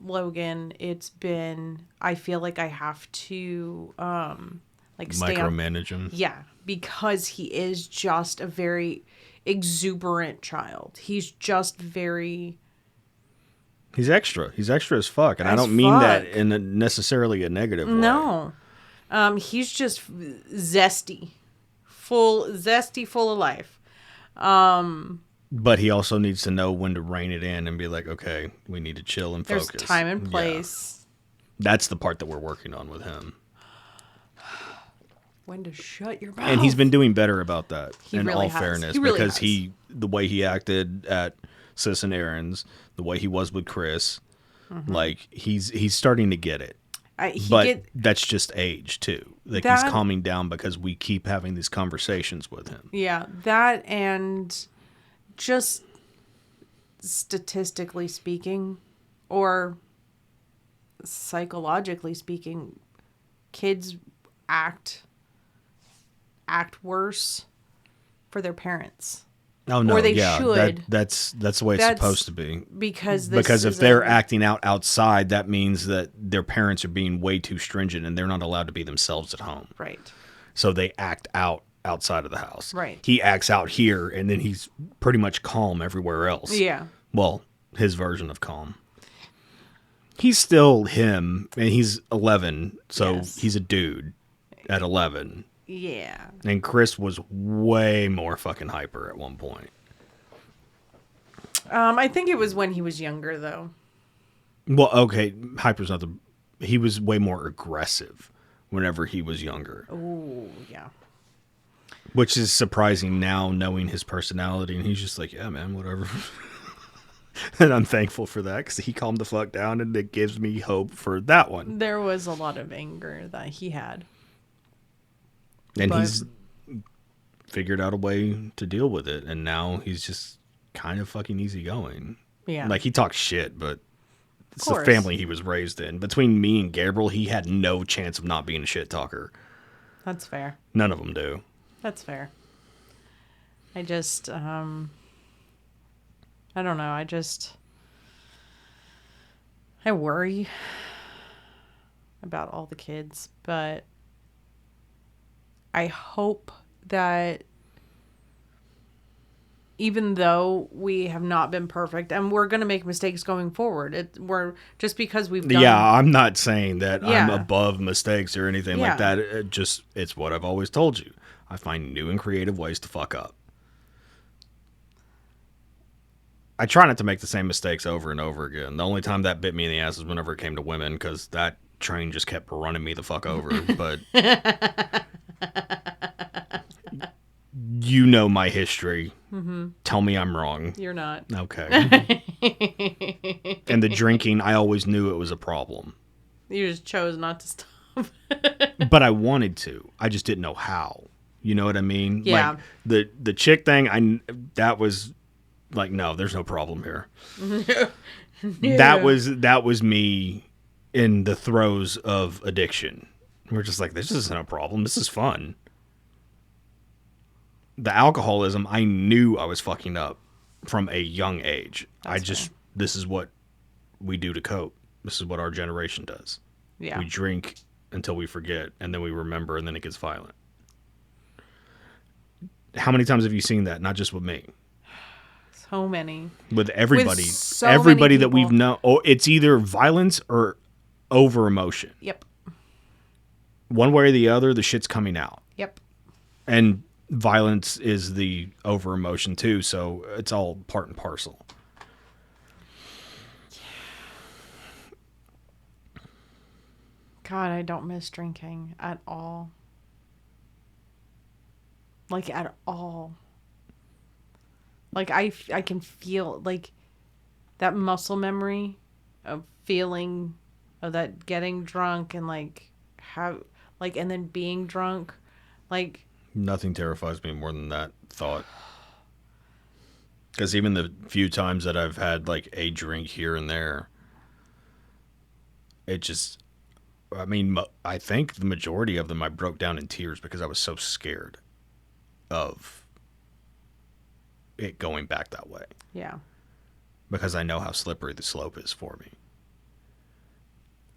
Logan, it's been, I feel like I have to stay on. Micromanage him. Yeah, because he is just a very exuberant child. He's just very... He's extra. He's extra as fuck. And I As don't mean that fuck. in necessarily a negative way. No. He's just zesty. Full of life. But he also needs to know when to rein it in and be like, okay, we need to chill and There's focus. time and Yeah. place. That's the part that we're working on with him. When to shut your mouth. And he's been doing better about that, He in really all has. fairness. He really because has. the way he acted at Sis and Aaron's, the way he was with Chris, like, he's starting to get it. That's just age, too. Like, he's calming down because we keep having these conversations with him. Yeah, that and just statistically speaking, or psychologically speaking, kids act worse for their parents. Oh no! Or they yeah, should. That's the way it's That's supposed to be. Because If they're acting out outside, that means that their parents are being way too stringent, and they're not allowed to be themselves at home. right. So they act out outside of the house. Right. He acts out here, and then he's pretty much calm everywhere else. Yeah. Well, his version of calm. He's still him, and he's 11, so Yes. he's a dude at 11. Yeah. And Chris was way more fucking hyper at one point. I think it was when he was younger, though. Well, okay, hyper's not the... He was way more aggressive whenever he was younger. Oh, yeah. Which is surprising now, knowing his personality, and he's just like, yeah, man, whatever. And I'm thankful for that because he calmed the fuck down, and it gives me hope for that one. There was a lot of anger that he had. And But- he's figured out a way to deal with it, and now he's just kind of fucking easygoing. Yeah. Like, he talks shit, but it's the course. family he was raised in. Between me and Gabriel, he had no chance of not being a shit talker. That's fair. None of them do. That's fair. I just, I don't know. I worry about all the kids, but I hope that even though we have not been perfect and we're going to make mistakes going forward, we're just because we've done. Yeah, I'm not saying that I'm Yeah. above mistakes or anything Yeah. like that. It's what I've always told you. I find new and creative ways to fuck up. I try not to make the same mistakes over and over again. The only time that bit me in the ass is whenever it came to women, because that train just kept running me the fuck over. But you know my history. Mm-hmm. Tell me I'm wrong. You're not. Okay. And the drinking, I always knew it was a problem. You just chose not to stop. But I wanted to. I just didn't know how. You know what I mean? Yeah. Like the chick thing, that was like, no, there's no problem here. That was me in the throes of addiction. We're just like, this isn't a problem. This is fun. The alcoholism, I knew I was fucking up from a young age. This is what we do to cope. This is what our generation does. Yeah. We drink until we forget, and then we remember, and then it gets violent. How many times have you seen that? Not just with me. So many. With everybody. With so everybody many that we've people. known. Oh, it's either violence or over emotion. Yep. One way or the other, the shit's coming out. Yep. And violence is the over emotion too, so it's all part and parcel. God, I don't miss drinking at all. Like, at all. Like, I can feel, like, that muscle memory of feeling, of that getting drunk and, like, how, like, and then being drunk. Like, Nothing terrifies me more than that thought. Because even the few times that I've had, like, a drink here and there, it just, I mean, I think the majority of them I broke down in tears because I was so scared of it going back that way. yeah. Because I know how slippery the slope is for me.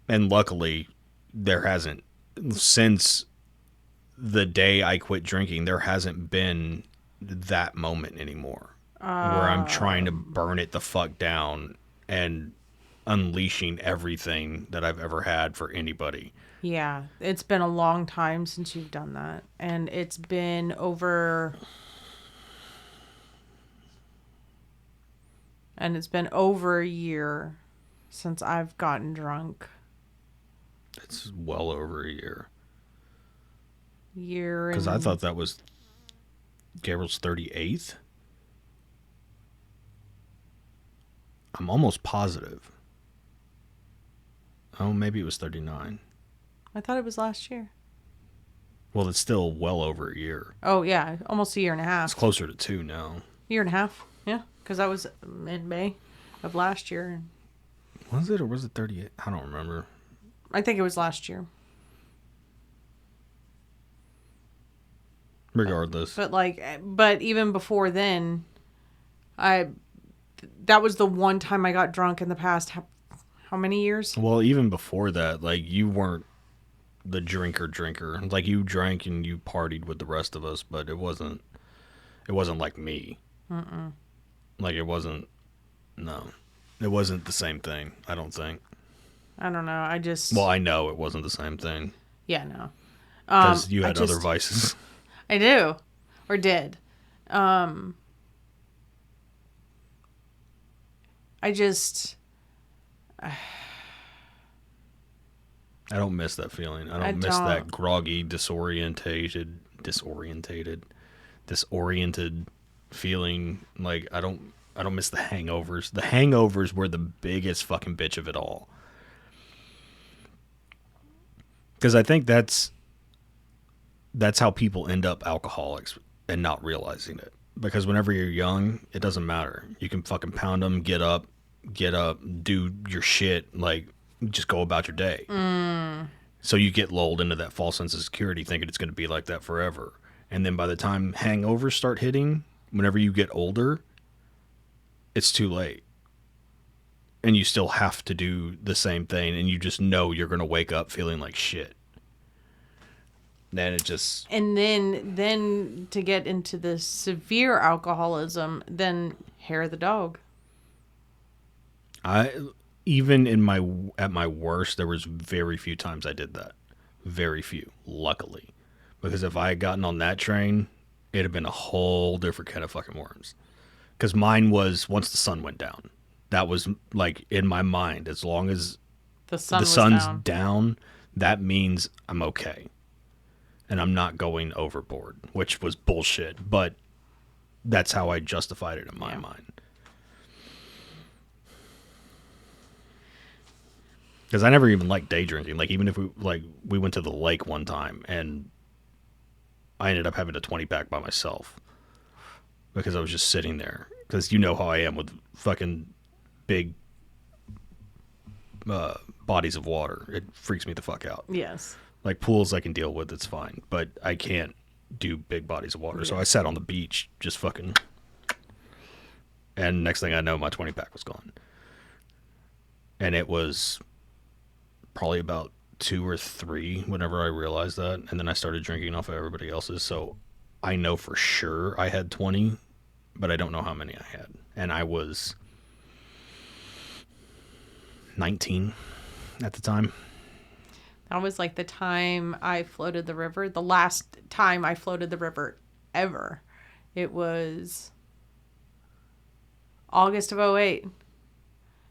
And luckily, there hasn't, since the day I quit drinking, there hasn't been that moment anymore. Where I'm trying to burn it the fuck down and unleashing everything that I've ever had for anybody. Yeah. It's been a long time since you've done that. And it's been over... And it's been over a year since I've gotten drunk. It's well over a year. Year. Because I thought that was Gabriel's 38th. I'm almost positive. Oh, maybe it was 39. I thought it was last year. Well, it's still well over a year. Oh, yeah. Almost a year and a half. It's closer to 2 now. Year and a half. Yeah. Because that was mid-May of last year. Was it, or was it 38? I don't remember. I think it was last year. Regardless. But even before then, that was the one time I got drunk in the past, how many years? Well, even before that, like, you weren't the drinker. Like, you drank and you partied with the rest of us, but it wasn't like me. Mm-mm. Like, it wasn't the same thing, I don't think. I don't know. Well, I know it wasn't the same thing. Yeah, no. Because you had other vices. I do. Or did. I don't miss that feeling. I don't miss that groggy, disorientated disoriented feeling. Like I don't miss the hangovers. The hangovers were the biggest fucking bitch of it all. Because I think that's how people end up alcoholics and not realizing it. Because whenever you're young, it doesn't matter. You can fucking pound them, get up, do your shit, like just go about your day. So you get lulled into that false sense of security thinking it's going to be like that forever. And then by the time hangovers start hitting, whenever you get older, it's too late. And you still have to do the same thing, and you just know you're going to wake up feeling like shit. Then it just... And then to get into the severe alcoholism, then hair of the dog. Even at my worst, there was very few times I did that. Very few, luckily. Because if I had gotten on that train, it'd have been a whole different kind of fucking worms. Because mine was once the sun went down. That was like in my mind. As long as the sun's down, that means I'm okay. And I'm not going overboard, which was bullshit. But that's how I justified it in my mind. Because I never even liked day drinking. Like, even if we went to the lake one time and I ended up having a 20-pack by myself because I was just sitting there. Because you know how I am with fucking big bodies of water. It freaks me the fuck out. Yes. Like, pools I can deal with, it's fine. But I can't do big bodies of water. Yeah. So I sat on the beach just fucking... And next thing I know, my 20-pack was gone. And it was probably about 2 or 3 whenever I realized that. And then I started drinking off of everybody else's. So I know for sure I had 20, but I don't know how many I had. And I was 19 at the time. That was like the time I floated the river. The last time I floated the river ever. It was August of 2008.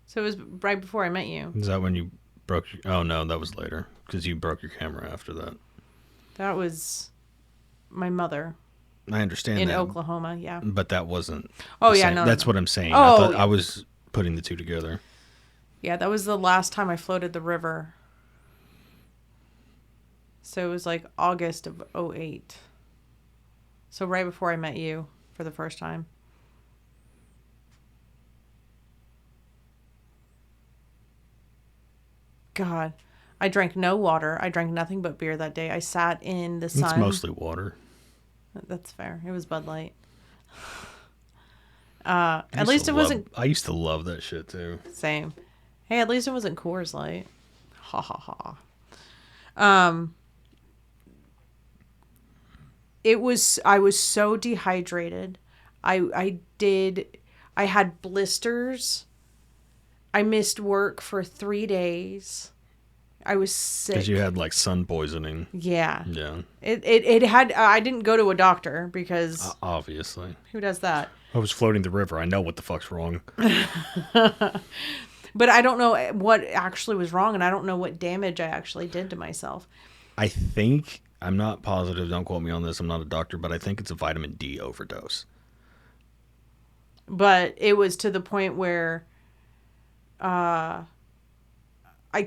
So it was right before I met you. Is that when you broke your... Oh, no, that was later. Because you broke your camera after that. That was my mother. I understand in that. In Oklahoma, yeah. But that wasn't... Oh, yeah, no. That's what I'm saying. Oh, I thought yeah. I was putting the two together. Yeah, that was the last time I floated the river. So it was like August of 2008. So right before I met you for the first time. God, I drank no water. I drank nothing but beer that day. I sat in the sun. It's mostly water. That's fair. It was Bud Light. At least it wasn't... I used to love that shit too. Same. Hey, at least it wasn't Coors Light. Ha ha ha. I was so dehydrated. I had blisters. I missed work for 3 days. I was sick. Because you had like sun poisoning. Yeah. Yeah. It had, I didn't go to a doctor because. Obviously. Who does that? I was floating the river. I know what the fuck's wrong. But I don't know what actually was wrong, and I don't know what damage I actually did to myself. I think, I'm not positive, don't quote me on this, I'm not a doctor, but I think it's a vitamin D overdose. But it was to the point where I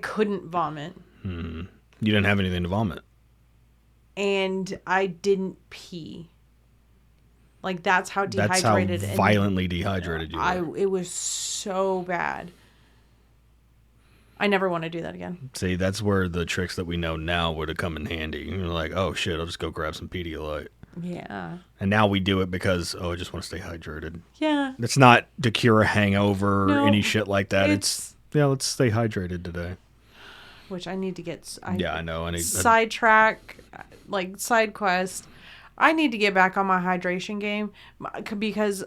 couldn't vomit. You didn't have anything to vomit. And I didn't pee. Like, that's how dehydrated. That's how violently dehydrated you were. It was so bad. I never want to do that again. See, that's where the tricks that we know now would have come in handy. You're like, oh shit, I'll just go grab some Pedialyte. Yeah. And now we do it because, I just want to stay hydrated. Yeah. It's not to cure a hangover or any shit like that. It's let's stay hydrated today. Which I need to get. I know. I need sidetrack, like side quest. I need to get back on my hydration game because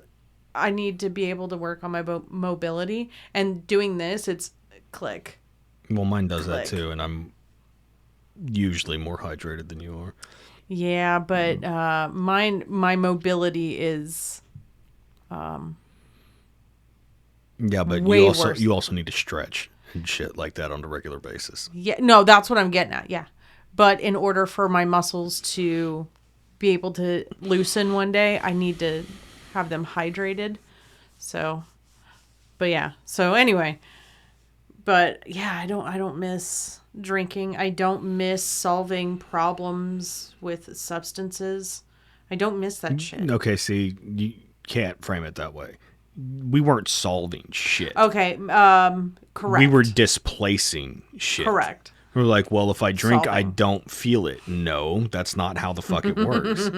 I need to be able to work on my mobility. And doing this, it's click. Well, mine does that too, and I'm usually more hydrated than you are. Yeah, but my mobility is yeah, but you also need to stretch and shit like that on a regular basis. Yeah, no, that's what I'm getting at. Yeah, but in order for my muscles to be able to loosen one day, I need to have them hydrated. So, but yeah. So anyway, but yeah, I don't miss drinking. I don't miss solving problems with substances. I don't miss that shit. Okay, see, you can't frame it that way. We weren't solving shit. Okay, correct. We were displacing shit. Correct. We were like, well, if I drink, I Solving. don't feel it. No, that's not how the fuck it works.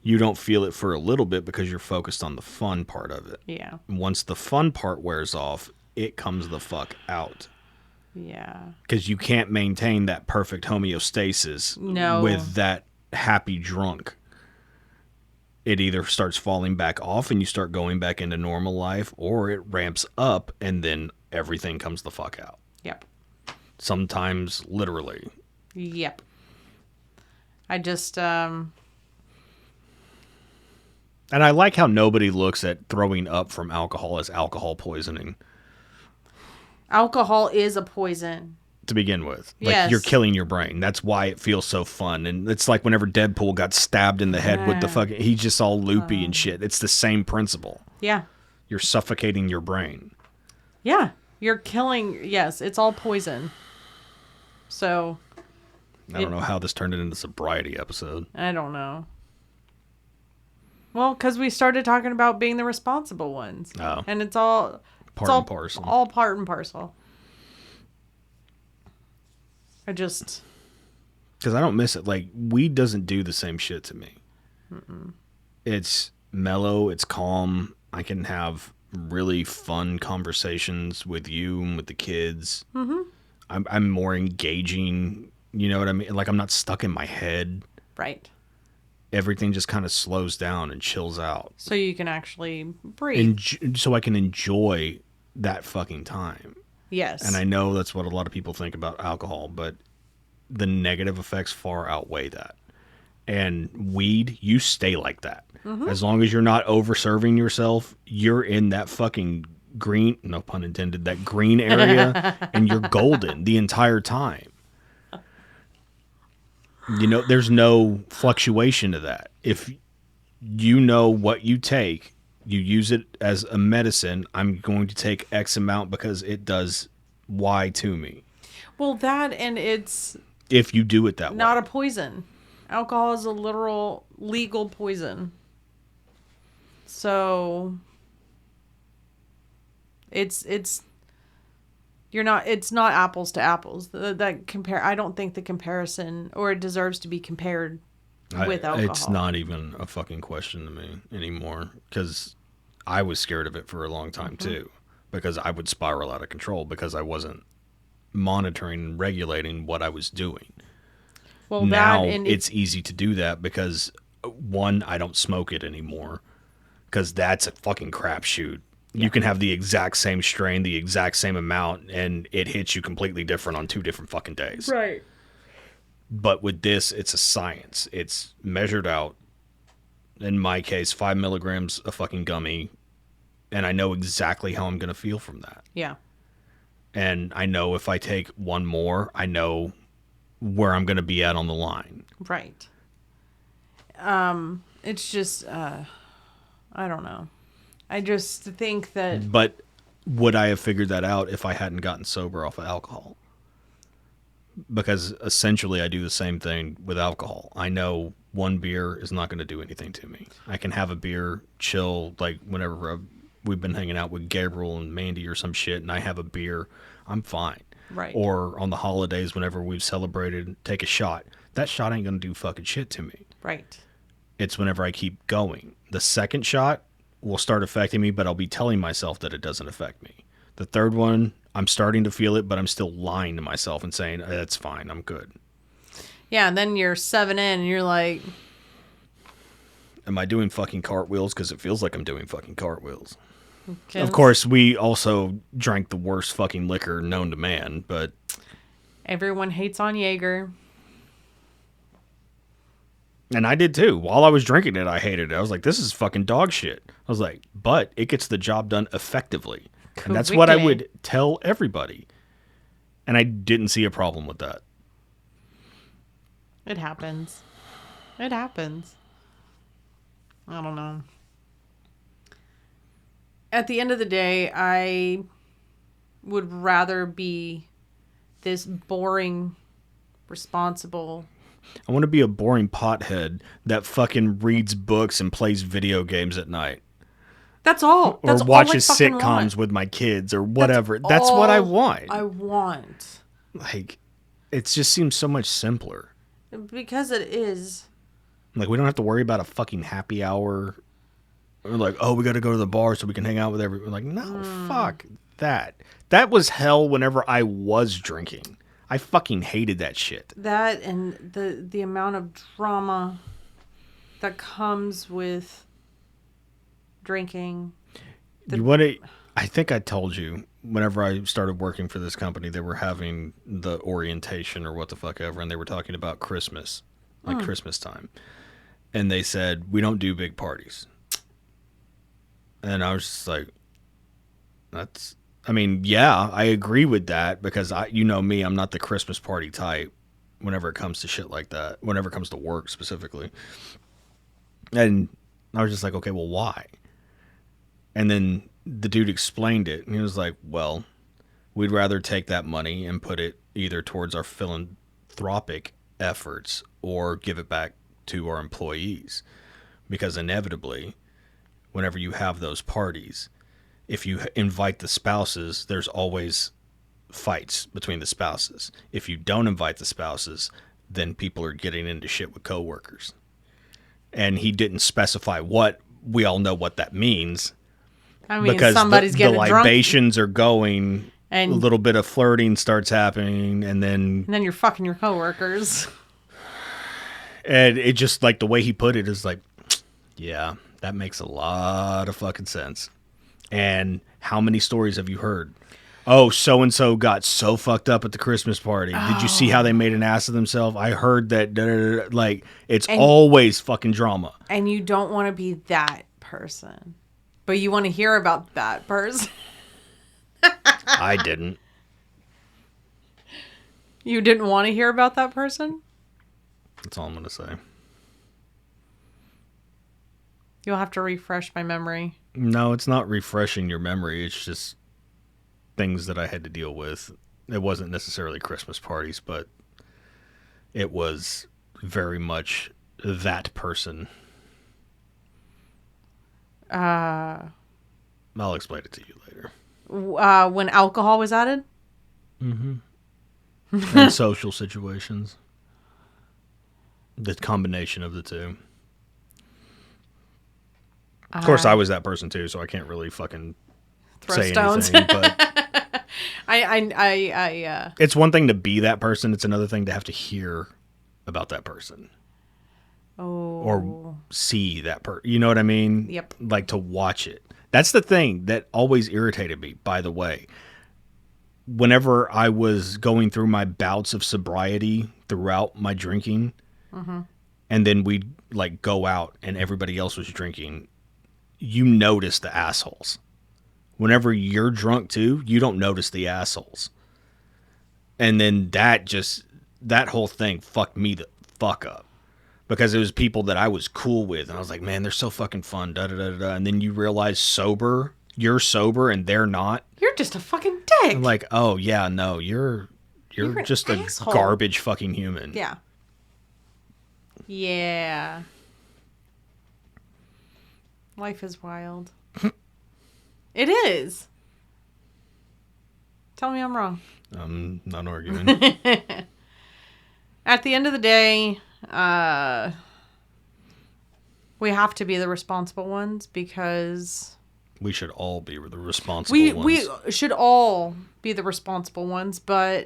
You don't feel it for a little bit because you're focused on the fun part of it. Yeah. Once the fun part wears off, it comes the fuck out. Yeah. Because you can't maintain that perfect homeostasis No. with that happy drunk. It either starts falling back off and you start going back into normal life, or it ramps up and then everything comes the fuck out. Yep. Sometimes literally. Yep. I just And I like how nobody looks at throwing up from alcohol as alcohol poisoning alcohol is a poison. to begin with. Like, Yes. you're killing your brain. That's why it feels so fun. And it's like whenever Deadpool got stabbed in the head with the fucking... He's just all loopy and shit. It's the same principle. Yeah. You're suffocating your brain. Yeah. You're killing... Yes, it's all poison. So... I don't know how this turned into a sobriety episode. I don't know. Well, because we started talking about being the responsible ones. Oh. And it's all... Part and parcel. All part and parcel. I just... Because I don't miss it. Like, weed doesn't do the same shit to me. Mm-mm. It's mellow. It's calm. I can have really fun conversations with you and with the kids. Mm-hmm. I'm more engaging. You know what I mean? Like, I'm not stuck in my head. Right. Everything just kind of slows down and chills out. So you can actually breathe. So I can enjoy that fucking time. Yes. And I know that's what a lot of people think about alcohol, but the negative effects far outweigh that. And weed, you stay like that. Mm-hmm. As long as you're not over-serving yourself, you're in that fucking green, no pun intended, that green area, and you're golden the entire time. You know, there's no fluctuation to that. If you know what you take, you use it as a medicine, I'm going to take X amount because it does Y to me. Well, that and it's... If you do it that way. Not a poison. Alcohol is a literal legal poison. So... It's not apples to apples. I don't think the comparison, or it deserves to be compared with alcohol. It's not even a fucking question to me anymore, because I was scared of it for a long time too, because I would spiral out of control because I wasn't monitoring and regulating what I was doing. Well, now it's easy to do that because, one, I don't smoke it anymore, because that's a fucking crapshoot. Yeah. You can have the exact same strain, the exact same amount, and it hits you completely different on 2 different fucking days. Right. But with this, it's a science. It's measured out. In my case, 5 milligrams a fucking gummy, and I know exactly how I'm going to feel from that. Yeah. And I know if I take one more, I know where I'm going to be at on the line. Right. It's just, I don't know. I just think that... But would I have figured that out if I hadn't gotten sober off of alcohol? Because essentially I do the same thing with alcohol. I know one beer is not going to do anything to me. I can have a beer, chill, like whenever we've been hanging out with Gabriel and Mandy or some shit, and I have a beer, I'm fine. Right. Or on the holidays, whenever we've celebrated, take a shot. That shot ain't going to do fucking shit to me. Right. It's whenever I keep going. The second shot will start affecting me, but I'll be telling myself that it doesn't affect me. The third one, I'm starting to feel it, but I'm still lying to myself and saying, that's fine, I'm good. Yeah, and then you're 7 in, and you're like... Am I doing fucking cartwheels? Because it feels like I'm doing fucking cartwheels. Okay. Of course, we also drank the worst fucking liquor known to man, but... Everyone hates on Jaeger. And I did too. While I was drinking it, I hated it. I was like, this is fucking dog shit. I was like, but it gets the job done effectively. And that's what I would tell everybody. And I didn't see a problem with that. It happens. It happens. I don't know. At the end of the day, I would rather be this boring, responsible. I want to be a boring pothead that fucking reads books and plays video games at night. That's all. Or That's all I watches fucking sitcoms want. with my kids or That's whatever. That's what I all want. I want. Like, it just seems so much simpler. Because it is. Like, we don't have to worry about a fucking happy hour. Or like, oh, we got to go to the bar so we can hang out with everyone. Like, no, fuck that. That was hell whenever I was drinking. I fucking hated that shit. That and the amount of drama that comes with drinking. You want to? I think I told you whenever I started working for this company, they were having the orientation or what the fuck ever, and they were talking about Christmas, like Christmas time, and they said we don't do big parties, and I was just like, that's. I mean, yeah, I agree with that because you know me, I'm not the Christmas party type. Whenever it comes to shit like that, whenever it comes to work specifically, and I was just like, okay, well, why? And then the dude explained it, and he was like, well, we'd rather take that money and put it either towards our philanthropic efforts or give it back to our employees. Because inevitably, whenever you have those parties, if you invite the spouses, there's always fights between the spouses. If you don't invite the spouses, then people are getting into shit with coworkers. And he didn't specify what. We all know what that means. I mean, because somebody's the getting drunk. libations are going, And a little bit of flirting starts happening, and then you're fucking your coworkers. And it just, like, the way he put it is like, yeah, that makes a lot of fucking sense. And how many stories have you heard? Oh, so-and-so got so fucked up at the Christmas party. Did you see how they made an ass of themselves? I heard that, like, it's always fucking drama. And you don't want to be that person. But you want to hear about that person. I didn't. You didn't want to hear about that person? That's all I'm going to say. You'll have to refresh my memory. No, it's not refreshing your memory. It's just things that I had to deal with. It wasn't necessarily Christmas parties, but it was very much that person. I'll explain it to you later. When alcohol was added? Mm-hmm. And social situations. The combination of the two. Of course, I was that person too, so I can't really fucking say stones. anything. But I it's one thing to be that person. It's another thing to have to hear about that person. Or see that person. You know what I mean? Yep. Like to watch it. That's the thing that always irritated me, by the way. Whenever I was going through my bouts of sobriety throughout my drinking, and then we'd like go out and everybody else was drinking, you notice the assholes. Whenever you're drunk too, you don't notice the assholes. And then that whole thing fucked me the fuck up. Because it was people that I was cool with. And I was like, man, they're so fucking fun. Da, da, da, da. And then you realize you're sober and they're not. You're just a fucking dick. I'm like, oh, yeah, no, you're just a asshole. garbage fucking human. Yeah. Yeah. Life is wild. It is. Tell me I'm wrong. I'm not arguing. At the end of the day, we have to be the responsible ones because we should all be the responsible ones. We should all be the responsible ones, but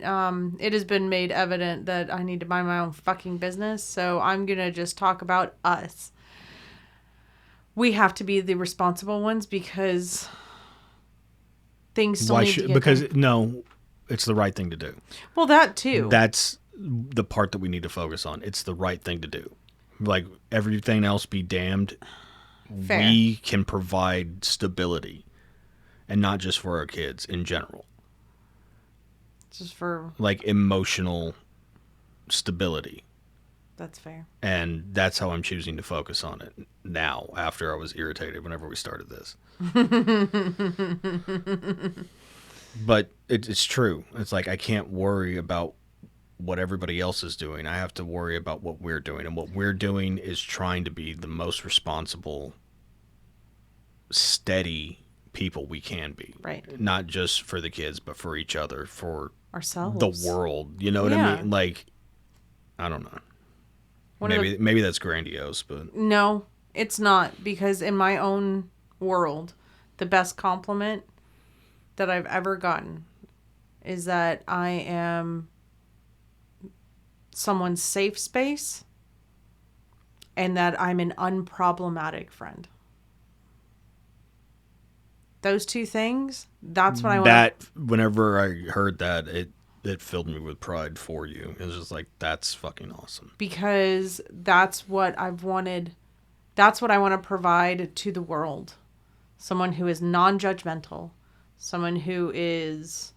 it has been made evident that I need to mind my own fucking business, so I'm going to just talk about us. We have to be the responsible ones because things still need to get done. No, it's the right thing to do. Well, that too. That's the part that we need to focus on. It's the right thing to do. Like, everything else be damned. Fair. We can provide stability, and not just for our kids in general. Just for like emotional stability. That's fair. And that's how I'm choosing to focus on it now, after I was irritated whenever we started this. But it's true. It's like I can't worry about what everybody else is doing. I have to worry about what we're doing. And what we're doing is trying to be the most responsible, steady people we can be. Right. Not just for the kids, but for each other, for Ourselves. the world. You know what I mean? Like, I don't know. Maybe that's grandiose, but no, it's not, because in my own world, the best compliment that I've ever gotten is that I am someone's safe space and that I'm an unproblematic friend. Those two things, that's what I want. That, whenever I heard that, it filled me with pride for you. It was just like, that's fucking awesome. Because that's what I've wanted. That's what I want to provide to the world. Someone who is non-judgmental. Someone who is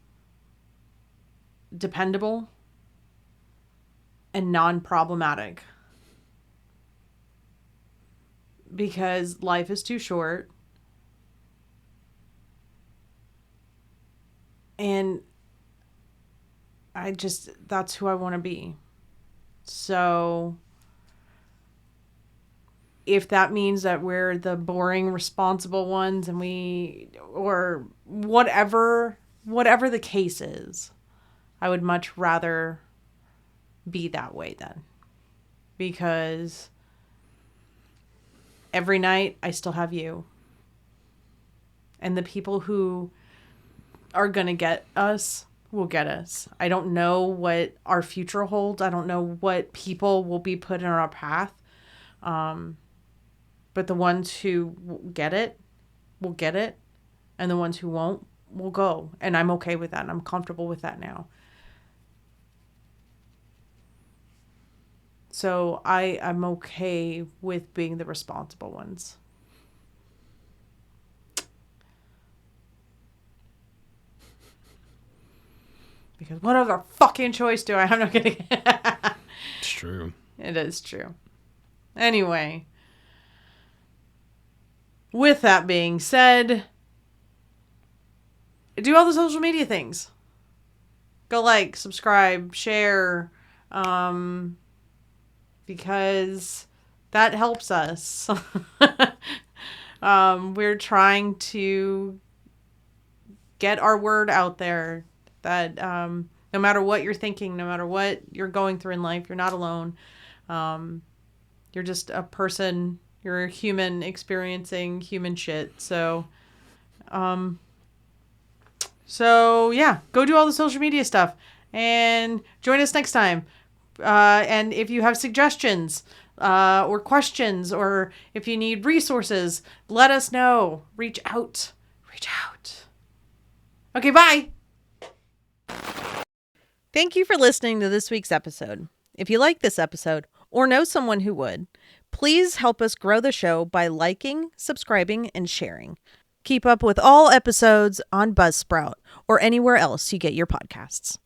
dependable and non-problematic. Because life is too short. And that's who I want to be. So if that means that we're the boring, responsible ones and or whatever the case is, I would much rather be that way then. Because every night I still have you. And the people who are going to get us will get us. I don't know what our future holds. I don't know what people will be put in our path. But the ones who get it will get it. And the ones who won't will go. And I'm okay with that. And I'm comfortable with that now. So I'm okay with being the responsible ones. Because what other fucking choice do I have? I'm not kidding. It's true. It is true. Anyway. With that being said, do all the social media things. Go like, subscribe, share. Because that helps us. We're trying to get our word out there. That no matter what you're thinking, no matter what you're going through in life, you're not alone. You're just a person. You're a human experiencing human shit. So yeah, go do all the social media stuff and join us next time. And if you have suggestions or questions, or if you need resources, let us know. Reach out. Okay, bye. Thank you for listening to this week's episode. If you like this episode or know someone who would, please help us grow the show by liking, subscribing, and sharing. Keep up with all episodes on Buzzsprout or anywhere else you get your podcasts.